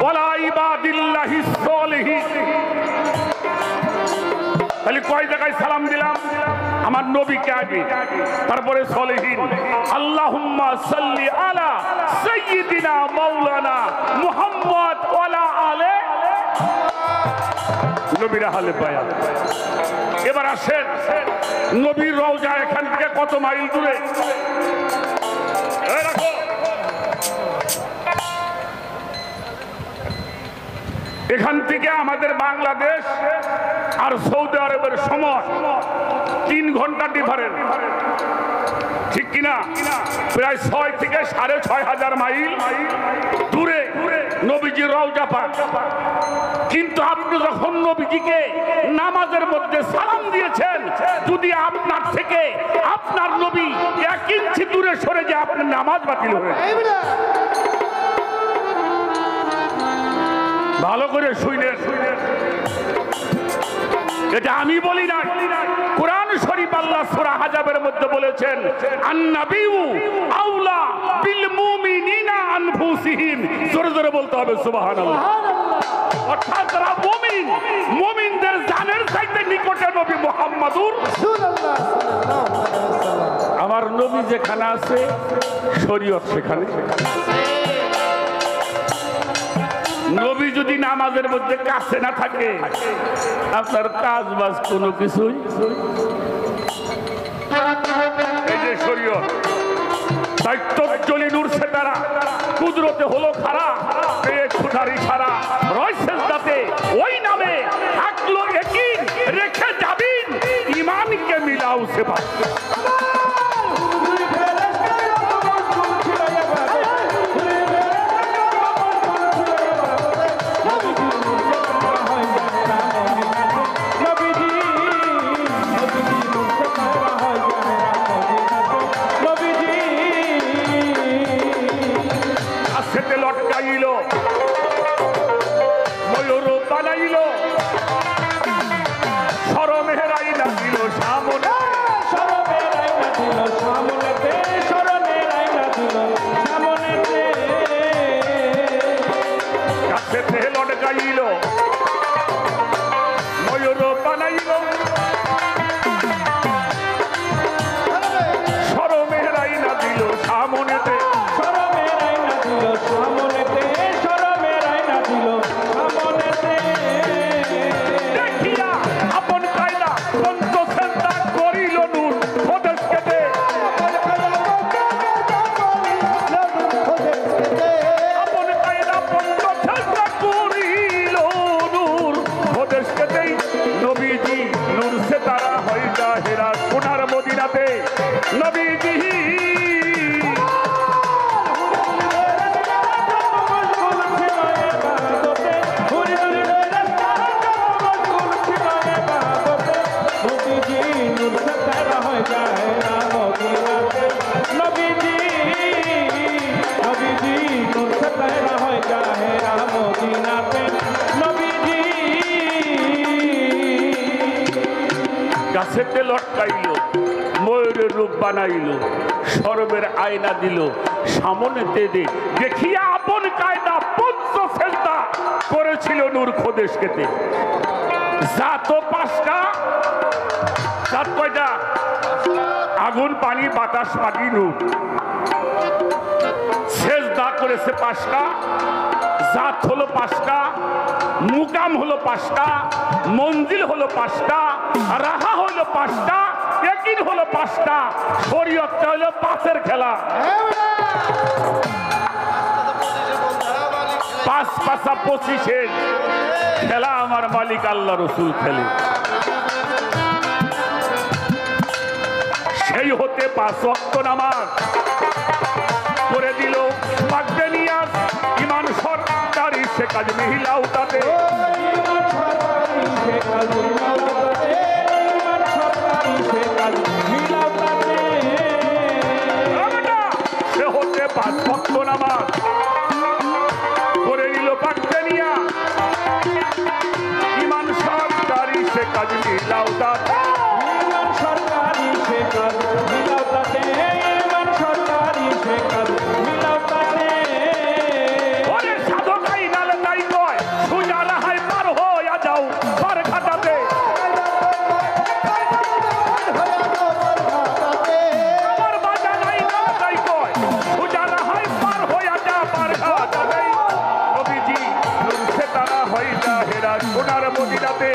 ওয়ালা ইবাদিল্লাহিস সালিহিন। তাহলে কয় জায়গায় সালাম দিলাম? আমার নবীকে আগে, তারপরে সলিহিন। আল্লাহুম্মা সাল্লি আলা সাইয়্যিদিনা মাওলানা মুহাম্মদ ওয়ালা আলে নবীর আহলে বায়াত। এবার আসেন নবীর রওজা এখান থেকে কত মাইল দূরে? এখান থেকে আমাদের বাংলাদেশ আর সৌদি আরবের সময় 3 ঘন্টা ডিফারেন্স, ঠিক কিনা? প্রায় 6 থেকে 6,500 মাইল দূরে নবীজির রওজা পাক। কিন্তু আপনি যখন নবীজিকে নামাজের মধ্যে সালাম দিয়েছেন, যদি আপনার থেকে আপনার নবী 1 ইঞ্চি দূরে সরে যায়, আপনার নামাজ বাতিল হয়ে যায়। ভালো করে শুনেন, এটা আমি বলি না, কোরআন শরীফ আল্লাহ সূরা হাজাবের মধ্যে বলেছেন আন-নাবিয়্যু আওলা বিল মুমিনিনা আনফুসিহিম। জোরে জোরে বলতে হবে সুবহানাল্লাহ। অর্থাৎ যারা মুমিন, মুমিনদের জানের চাইতে নিকটে নবী মুহাম্মাদুর রাসূলুল্লাহ সাল্লাল্লাহু আলাইহি ওয়াসাল্লাম। আমার নবী যেখানে আছে শরীয়ত সেখানে। নবী যদি নামাজের মধ্যে কাছে না থাকে, আপনার কাজ বাজ কোনো কিছুই। এই যে শরীয়ত, দায়িত্বজলি নূরছে তারা, কুদরতে হলো খারা, পেয়ে ছুটারি ছাড়া রয় সেজদাতে, ওই নামে থাকলো একই, রেখে যাবিন ইমানকে মিলাও সে পায়। লটকাইল, ময়ূর বানাইল, শরমের আইনা দিল সামনে, শরমের আইনা দিল সামনেতে, শরমের আইনা দিল সামনেতে, কাছেতে লটকাইল, ময়ূর বানাইল, শরমের আইনা দিল সামনেতে, শরমের আইনা দিল সামনেতে, শরমের আইনা দিল সামনেতে। সেতে লটকাইল, ময়ূরের রূপ বানাইল, সরবের আয়না দিল, সামনে দে দেখিয়া আপন কায়দা পঞ্চ সেজদা করেছিল নূর খোদেশ কেতে। জাত পাঁচটা, জাত কয়টা? আগুন, পানি, বাতাস, মাটি, নূর। সেজদা করেছে পাঁচটা, জাত হলো পাঁচটা, মুকাম হলো পাঁচটা, মঞ্জিল হলো পাঁচটা, রাহা হলো পাঁচটা, ইয়াকিন হলো পাঁচটা, শরীয়তটা হলো পাঁচের খেলা। পাঁচ পাঁচা 25-এর খেলা আমার মালিক আল্লাহ রসুল খেলে। সেই হতে 5 ওয়াক্ত নামাজ করে দিল পাকবে নিয়াজ। ইমান সরকারি সে কাজ মিহিলাও তাতে, সে হতে 5 ওয়াক্ত নামাজ করে দিল পাকবে নিয়া। ইমান সরকারি সে কাজ মিহিলাও তাতে, সোনার মদিনাতে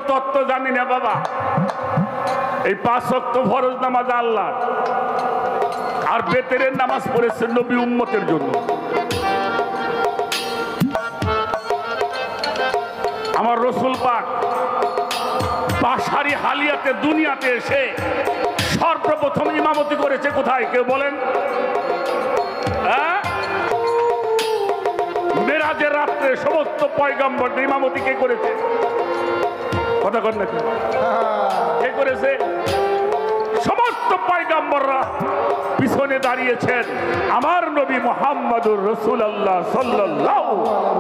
তত্ত্ব জানি না বাবা। এই 5 ওয়াক্ত ফরজ নামাজ আল্লাহ, আর বেতেরের নামাজ পড়েছেন নবী উম্মতের জন্য। আমার রসুল পাক বাসারি হালিয়াতে দুনিয়াতে এসে সর্বপ্রথম ইমামতি করেছে কোথায় কেউ বলেন? মেরাজের রাত্রে সমস্ত পয়গম্বরদের ইমামতি কে করেছে? কথা কর নাকি? কে করেছে? সমস্ত পয়গম্বররা পিছনে দাঁড়িয়েছেন। আমার নবী মুহাম্মদুর রাসূলুল্লাহ সাল্লাল্লাহু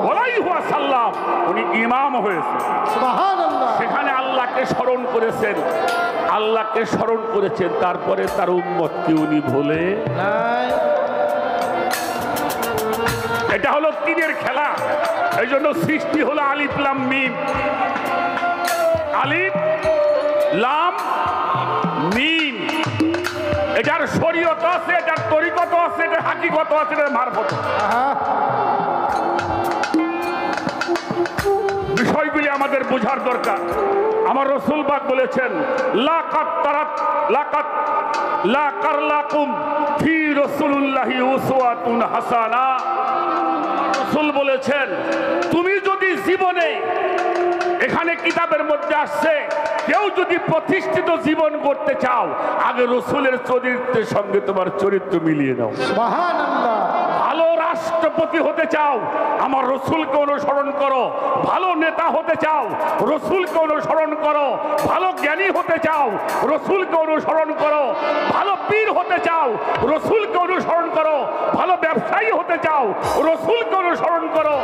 আলাইহি ওয়াসাল্লাম উনি ইমাম হয়েছে। সুবহানাল্লাহ। সেখানে আল্লাহকে স্মরণ করেছেন, আল্লাহকে স্মরণ করেছেন, তারপরে তার উম্মতকে উনি ভুলে নাই। এটা হলো তিনের খেলা। এই জন্য সৃষ্টি হলো আলিফ লাম মিম। আলিফ লাম মিম, এটার শরীয়ত আছে, এটার তরিকত আছে, এটার হাকিকত আছে, এটার মারফত। বিষয়গুলি আমাদের বোঝার দরকার। আমার রাসূল পাক বলেছেন লাকাত লাকুম ফি রাসূলিল্লাহি উসওয়াতুন হাসানা। রাসূল বলেছেন তুমি যদি জীবনে, এখানে কিতাবের মধ্যে আসছে, কেউ যদি প্রতিষ্ঠিত জীবন করতে চাও আগে রসুলের চরিত্রের সঙ্গে তোমার চরিত্র মিলিয়ে নাও। সুবহানাল্লাহ। ভালো রাষ্ট্রপতি হতে চাও আমার রসুলকে অনুসরণ করো। ভালো নেতা হতে চাও রসুলকে অনুসরণ করো। ভালো জ্ঞানী হতে চাও রসুলকে অনুসরণ করো। ভালো পীর হতে চাও রসুলকে অনুসরণ করো। ভালো ব্যবসায়ী হতে চাও রসুলকে অনুসরণ করো।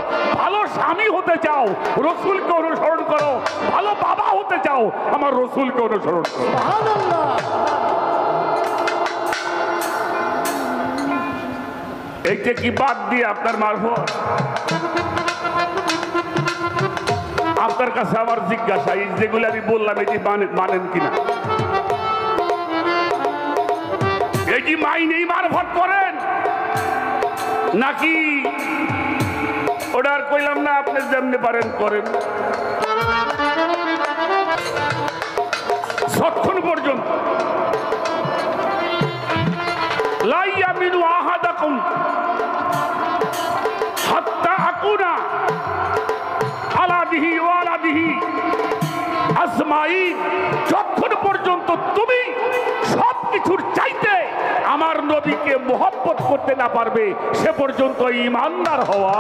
ভালো স্বামী হতে চাও রসুলকে অনুসরণ করো। ভালো বাবা হতে চাও আমার রসুলকে অনুসরণ করো। সুবহানাল্লাহ। এইটা কি বাদ দিয়ে আপনার মারফত? আপনার কাছে আমার জিজ্ঞাসা, এই যেগুলো আমি বললাম এটি মানেন কিনা? এটি মাইনেই মারফত করেন নাকি ওটার কইলাম না আপনি যেমনি পারেন করেন? যতক্ষণ পর্যন্ত লা ইয়ামিনু আহাদাকুম হাত্তা আকুনা আলা দিহি ওয়ালা দিহি আজমাইন, যতক্ষণ পর্যন্ত তুমি কিছুর চাইতে আমার নবীকে মোহব্বত করতে না পারবে সে পর্যন্ত ঈমানদার হওয়া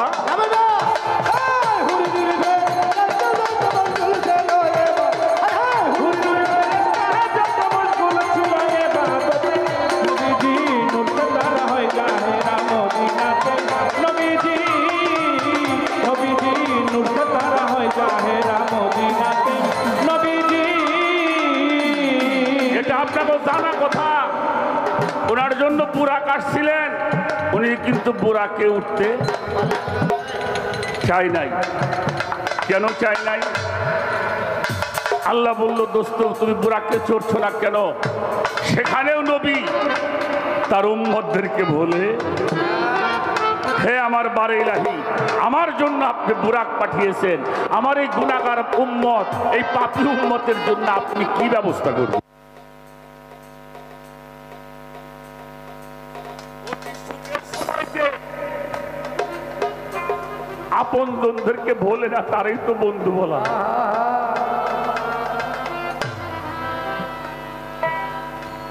এটা আপনাকে জানা কথা। ওনার জন্য বুরাক আসছিলেন, উনি কিন্তু বুরাকে উঠতে চাই নাই। কেন চাই নাই? আল্লাহ বলল, দোস্ত তুমি বুরাককে চড়ছো না কেন? সেখানেও নবী তার উম্মতদেরকে বলে, হে আমার বারে ইলাহি, আমার জন্য আপনি বুরাক পাঠিয়েছেন, আমার এই গুনাহগার উম্মত, এই পাপী উম্মতের জন্য আপনি কি ব্যবস্থা করবেন? আপন জনদেরকে বলে না, তারাই তো বন্ধু বলা।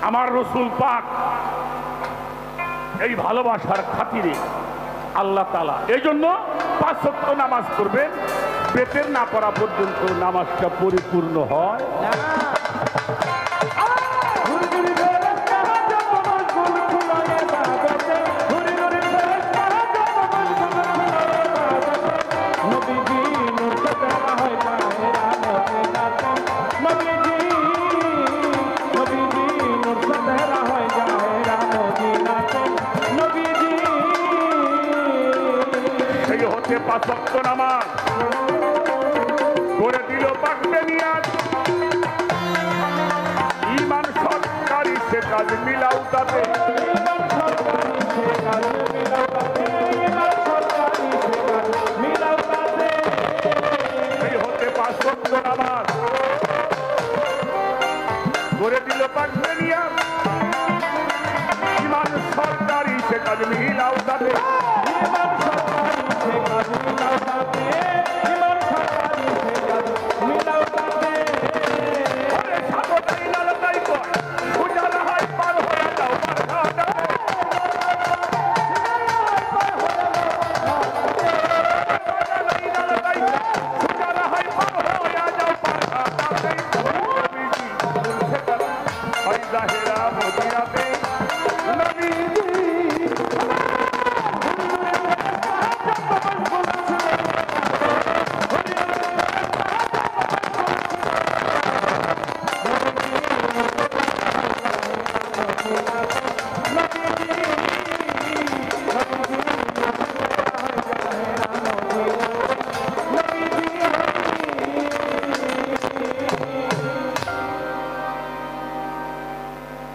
আমার রসুল পাক এই ভালোবাসার খাতিরে আল্লাহ তাআলা এই জন্য 5 ওয়াক্ত নামাজ পড়বেন, বেতের না পড়া পর্যন্ত নামাজটা পরিপূর্ণ হয়। সেই হচ্ছে 5 ওয়াক্ত নামাজ করে দিল পাক বেনিয়াত। ঈমান সরকারি সে কাজ মিলাও তাতে, সেই হচ্ছে 5 ওয়াক্ত নামাজ করে দিল পাক বেনিয়াত। ঈমান সরকারি সে কাজ মিলাও তাতে,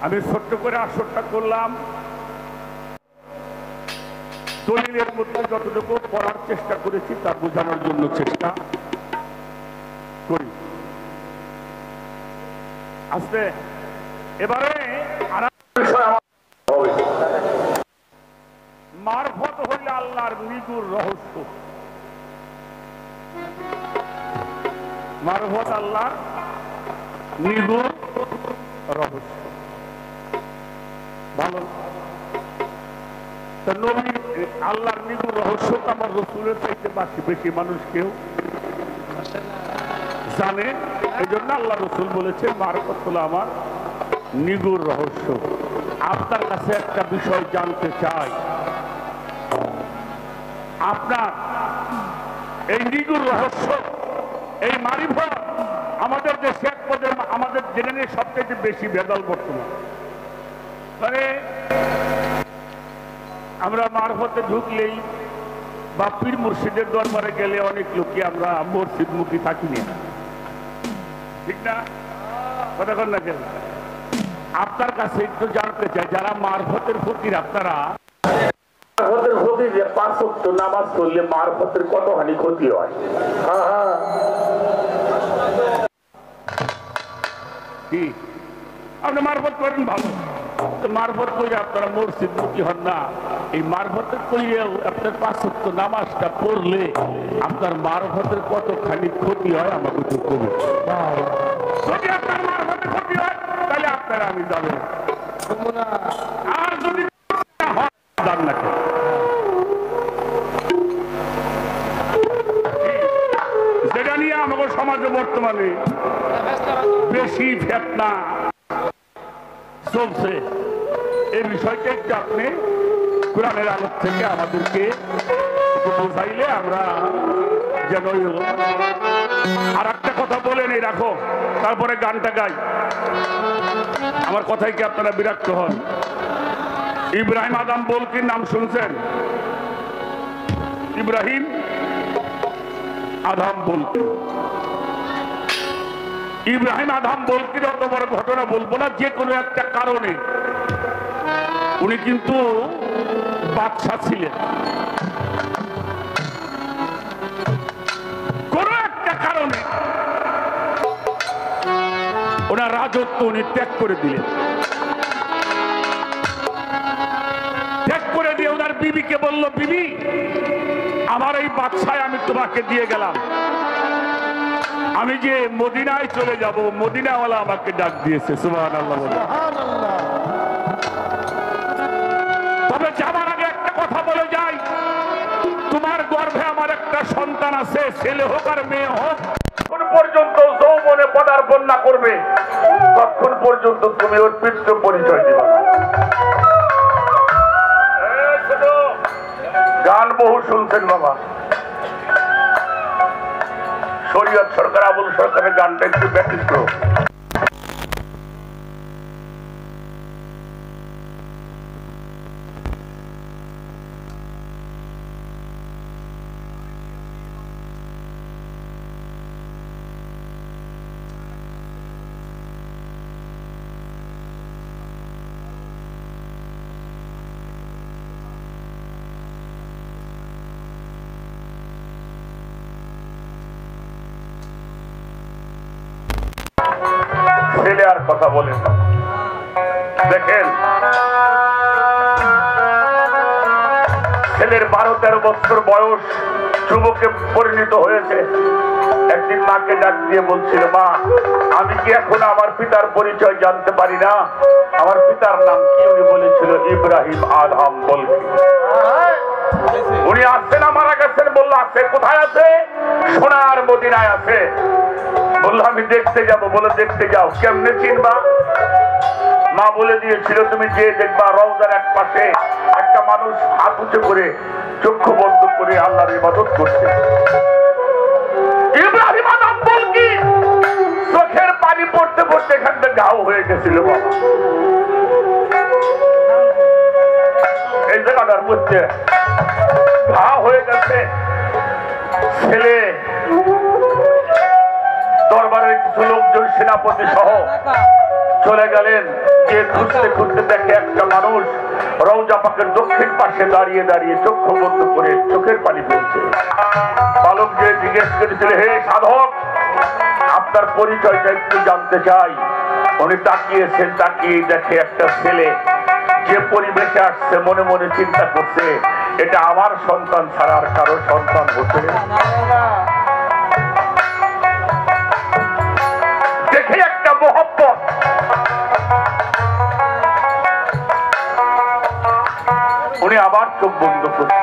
আমি ছোট্ট করে আসরটা করলাম, দলিলের মধ্যে যতটুকু পড়ার চেষ্টা করেছি তা বোঝানোর জন্য চেষ্টা করি। আসলে এবারে মারফত হইলে আল্লাহর নিগুর রহস্য। মারফত আল্লাহর নিগুর রহস্য। ভালো নবী আল্লাহর নিগুর রহস্য আমার রসুলের চাইতে বেশি মানুষ কেউ জানে। এই জন্য আল্লাহ রসুল বলেছেন মারফত হলো আমার নিগুর রহস্য। আপনার কাছে একটা বিষয় জানতে চাই, আপনার এই নিগুর রহস্য, এই মারিফত আমাদের দেশে এক পদে আমাদের জেনে সবচেয়ে বেশি ভেজাল বর্তমান। মানে আমরা মারফতে ঢুকলেই বা পীর মুর্শিদের দরবারে গেলে অনেক লোকই আমরা মসজিদ মুখী থাকি না, ঠিক না? কথা কন না কেন? আপনার কাছে একটু জানতে চাই, যারা মারফতের ফকির, আপনারা মারফতের ফকির যে 5 ওয়াক্ত নামাজ পড়লে মারফতের কতখানি ক্ষতি হয়? কি আপনি মারফত করেন ভালো, মারফত করে আপনারা মসজিদ মুখী হন না। এই মারফতের করিয়েও আপনার 5 ওয়াক্ত নামাজটা পড়লে আপনার মারফতের কতখানি ক্ষতি হয় আমাকে একটু কমে। যদি আপনার মারফতের ক্ষতি হয় তাহলে আপনারা আমি যাবেন, আর যদি হয় দান না কেন। যেটা নিয়ে আমাদের সমাজে বর্তমানে বেশি ফেতনা চলছে, এই বিষয়টা একটু আপনি কোরআনের আলোক থেকে আমাদেরকে একটু বোঝাইলে আমরা যেন। আর একটা কথা বলে নেই রাখো, তারপরে গানটা গাই। আমার কথায় কি আপনারা বিরক্ত হন? ইব্রাহিম আদম বলকির নাম শুনছেন? ইব্রাহিম আদম বলকি, ইব্রাহিম আদম বলকির অত বড় ঘটনা বলবো না, যে কোনো একটা কারণে উনি কিন্তু বাদশা ছিলেন। কোন একটা কারণে ওনার রাজত্ব উনি ত্যাগ করে দিলেন। ত্যাগ করে দিয়ে ওনার বিবিকে বলল, বিবি আমার এই বাদশায় আমি তোমাকে দিয়ে গেলাম, আমি যে মদিনায় চলে যাব, মদিনাওয়ালা আমাকে ডাক দিয়েছে। সুবহানাল্লাহ বলে। তবে যাবার আগে একটা কথা বলে যাই, তোমার গর্ভে আমার একটা সন্তান আছে, ছেলে হোক আর মেয়ে হোক, তখন পর্যন্ত যৌবনে পদার্পণ না করবে তখন পর্যন্ত তুমি ওর পিতৃ পরিচয় দিবা না। গান বহু শুনছেন বাবা, শরীয়ত সরকার আবুল সরকারের গানটা একটু ব্যতিক্রম। ছেলে আর কথা বলেন না। দেখেন ছেলের 12-13 বছর বয়স, যুবকে পরিণত হয়েছে। একদিন মাকে ডাক দিয়ে বলছিল, মা আমি কি এখন আমার পিতার পরিচয় জানতে পারি না? আমার পিতার নাম কি? উনি বলেছিল ইব্রাহিম আদম বলকি। উনি আসছেন না মারা গেছেন? বললো আছে। কোথায় আছে? সোনার মদিনায় আছে। বললো আমি দেখতে যাব। বলে দেখতে যাও। কেমনে চিনবা? মা বলে দিয়েছিল তুমি যে দেখবা রওজার এক পাশে একটা মানুষ হাত উঁচু করে চক্ষু বন্ধ করে আল্লাহর ইবাদত করছে। ইব্রাহিম আদম বলকি চোখের পানি পড়তে পড়তে এখানটা ঘাও হয়ে গেছিল বাবা। এই জায়গাটার মধ্যে ঘা হয়ে গেছে। ছেলে দরবারের কিছু লোকজন সেনাপতি সহ চলে গেলেন। যে খুঁজতে খুঁজতে দেখে একটা মানুষ রওজা পাকের দক্ষিণ পাশে দাঁড়িয়ে দাঁড়িয়ে চক্ষু বন্ধ করে চোখের পানি ফেলছে। বালক যে জিজ্ঞেস করেছিল, হে সাধক আপনার পরিচয়টা একটু জানতে চাই। উনি তাকিয়েছেন, তাকিয়ে দেখে একটা ছেলে যে পরিবেশে আসছে মনে মনে চিন্তা করছে এটা আমার সন্তান ছাড়া আর কারো সন্তান হতে। দেখে একটা মহব্বত, উনি আবার চোখ বন্ধ করছে।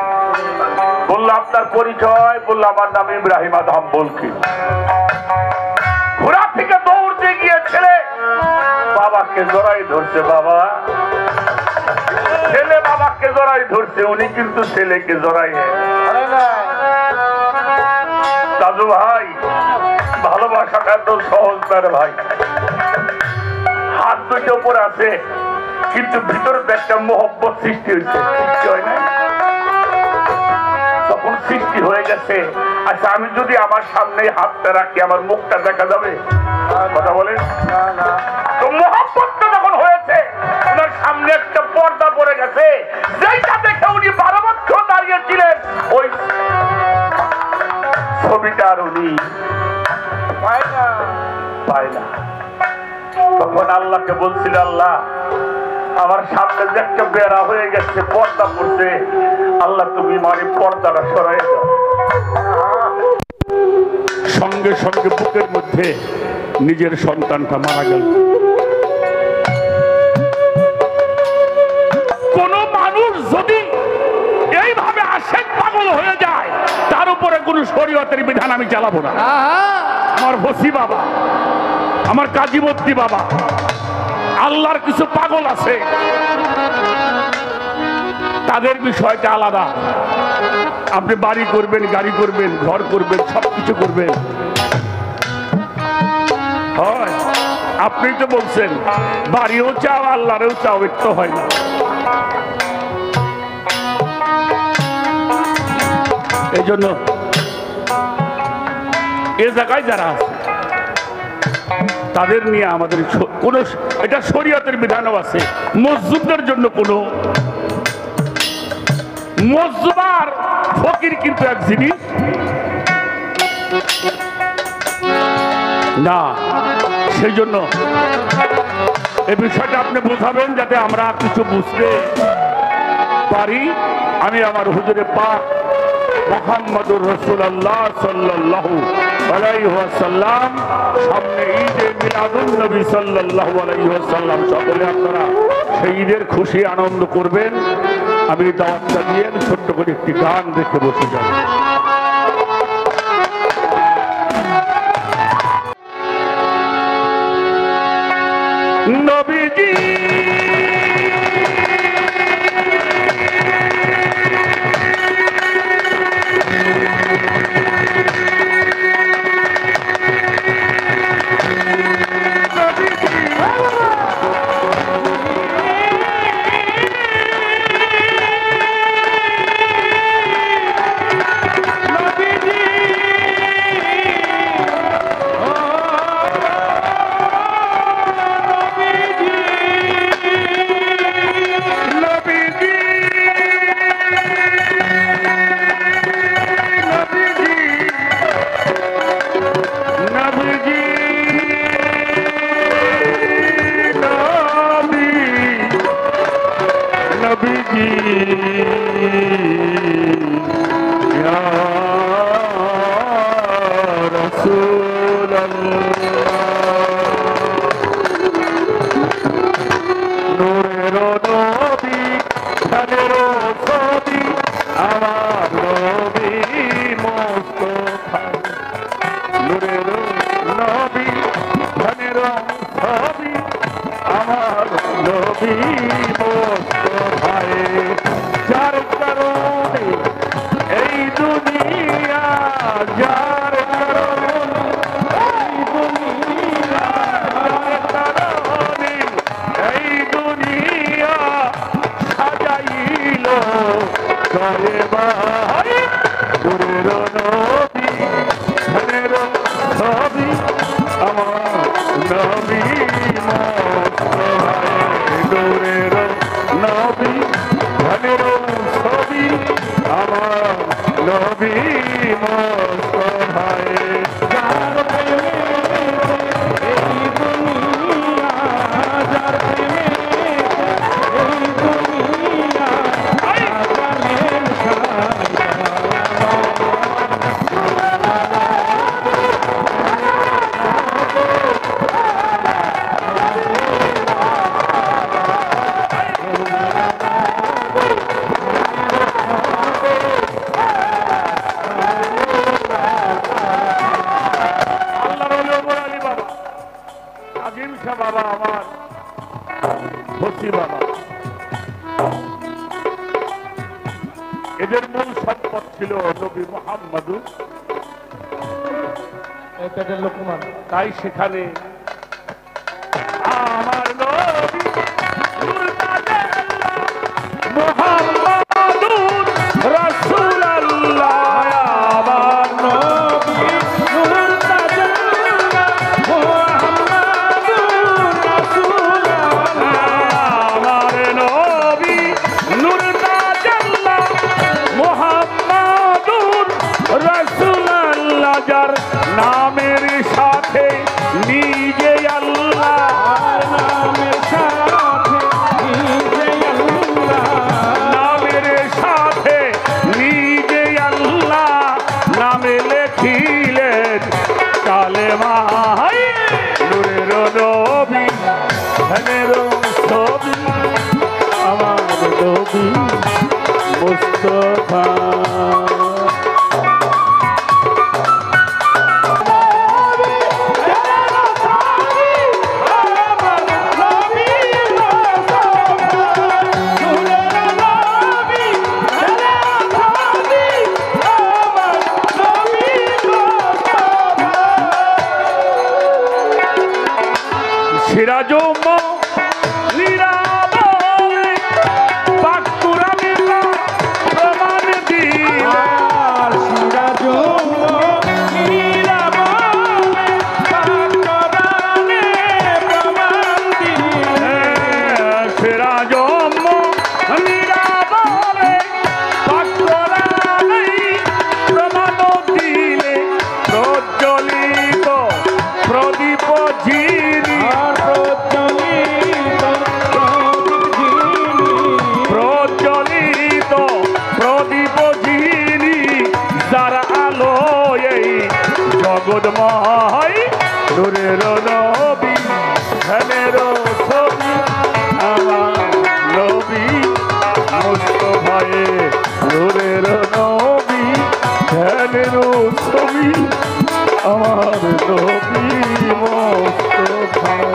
বললো আপনার পরিচয়? বললো আমার নাম ইব্রাহিম আদম বলকি। ঘোড়া থেকে দৌড়তে গিয়ে ছেলে বাবাকে জড়াই ধরছে। বাবা, ছেলে বাবাকে জড়াই ধরছে, উনি কিন্তু ছেলেকে জড়াই। দাদু ভাই, ভালোবাসাটা তো সহজ না রে ভাই। হাত দুটো উপর আছে কিন্তু ভিতরে একটা মহব্বত সৃষ্টি হয়েছে। সৃষ্টি হয় না? তখন সৃষ্টি হয়ে গেছে। আচ্ছা আমি যদি আমার সামনে হাতটা রাখি আমার মুখটা দেখা যাবে? কথা বলেন তো। মহব্বতটা যখন হয়েছে ওনার সামনে একটা পর্দা পড়ে গেছে, যেটা দেখে উনি 12 বছর দাঁড়িয়েছিলেন ওই ছবিটা আর উনি পায় না। তখন আল্লাহকে বলছিল, আল্লাহ আমার সামনে যে একটা বেড়া হয়ে গেছে, পর্দা পড়ছে, আল্লাহ তুমি মানে পর্দাটা সরাই দাও। সঙ্গে সঙ্গে বুকের মধ্যে নিজের সন্তানটা মারা গেল। পাগল হয়ে যায় তার উপরে কোনো শরীয়তের বিধান আমি চালাবো না। আমার ভসি বাবা, আমার কাজীবর্তী বাবা, আল্লাহর কিছু পাগল আছে, তাদের বিষয়টা আলাদা। আপনি বাড়ি করবেন, গাড়ি করবেন, ঘর করবেন, সবকিছু করবেন, হয় আপনি তো বলছেন বাড়িও চাও আল্লাহরেও চাও, একটু হয় না। এই জন্য এ জায়গায় যারা আছে তাদের নিয়ে আমাদের কোনো, এটা শরীয়তের বিধানও আছে। মসজিদের জন্য কোনো মসজিদ আর ফকির কিন্তু এক জিনিস না। সেই জন্য এই বিষয়টা আপনি বোঝাবেন যাতে আমরা কিছু বুঝতে পারি। আমি আমার হুজুরে পাক মুহাম্মদুর রাসূলুল্লাহ সাল্লাল্লাহু আলাইহি ওয়াসাল্লাম সামনে ঈদে মিলাদুন নবী সাল্লাল্লাহু আলাইহি ওয়াসাল্লাম, সকলে আপনারা সেই ঈদের খুশি আনন্দ করবেন। আমি দাওয়াতটা দিয়ে ছোট্ট করে একটি গান দেখে বসে যাব। নবীজি বাবা, আমার ভসি বাবা, এদের মূল সম্পদ ছিল নবী মুহাম্মদ, তাই সেখানে আমার নবী মুহাম্মাদুর রাসূলুল্লাহ, আমার নবী নামের সাথে নিজে আল্লাহ, নামের সাথে নিজে আল্লাহ নামে লেখিলেন কালেমা। নূরের নবী ধনের ছবি আমার নবী মুস্তাফা। জগৎময় নূরের নবী ধ্যানের ছবি আমার নবী মুস্তফায়ে নূরের নবী ধ্যানের ছবি আমার নবী মুস্তফায়ে।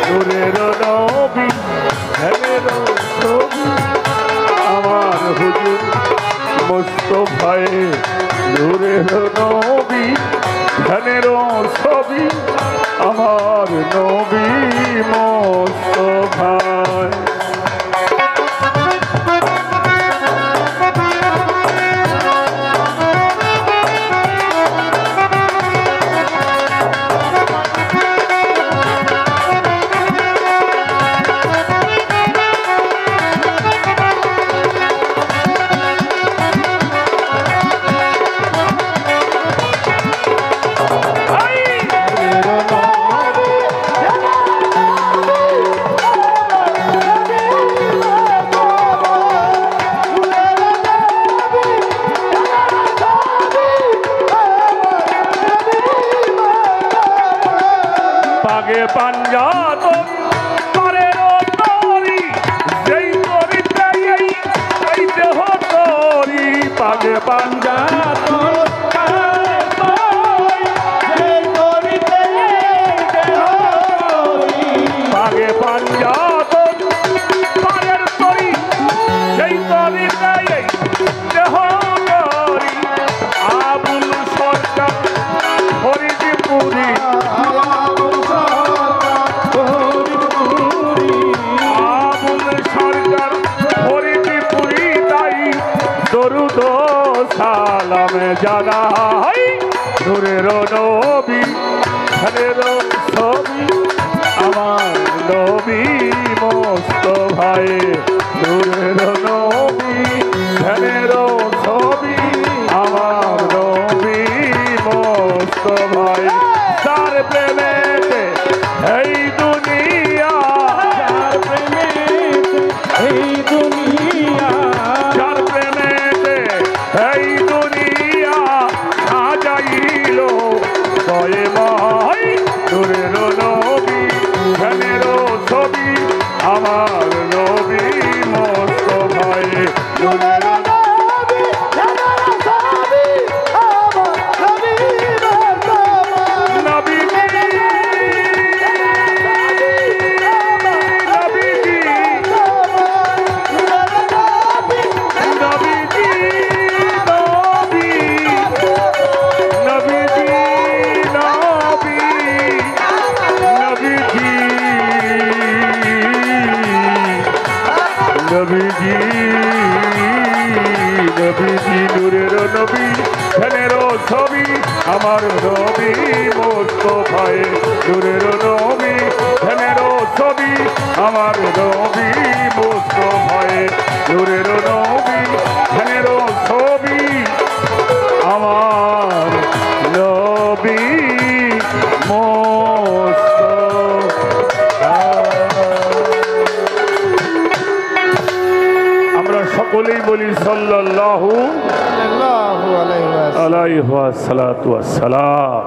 নূরের নবী ধ্যানের ছবি আমার হুজুর মুস্তফায়ে নূরের নবী ধ্যানের ছবি আমার নবী মুস্তফায়ে। পাগে পাঞ্জাতন পারের তরি যেই তরিতে এই দেহ তরি পাগে পাঞ্জাতন পারের তরি যেই তরিতে পাগে পাঞ্জাতন পারের তরি যেই তরিতে দেহ তরি আবুল সরকার হরিপুরি দরুদ সালামে জানাই নূরের নবী ধ্যানের ছবি আমার নবী মুস্তফায়ে নূরের নবী ধ্যানের ছবি আমার নবী মুস্তফায়ে। তার প্রেমেতে এই দুনিয়া তার প্রেমেতে এই দুনিয়া যার প্রেমেতে এই দুনিয়া সাজাইল দয়েময় নূরের নবী ধ্যানের ছবি আমার নবী মুস্তফায়ে নূরের নবী ধ্যানের ছবি আমার নবী মুস্তফায়ে। নবীজি নবীজি নবীজি নূরের নবী ধ্যানের ছবি আমার নবী মুস্তফায়ে নূরের নবী ধ্যানের ছবি আমার নবী মুস্তফায়ে নূরের নবী ধ্যানের ছবি আমার নবী আমরা সকলেই বলি সাল্লাল্লাহু আলাইহি ওয়াসাল্লাম।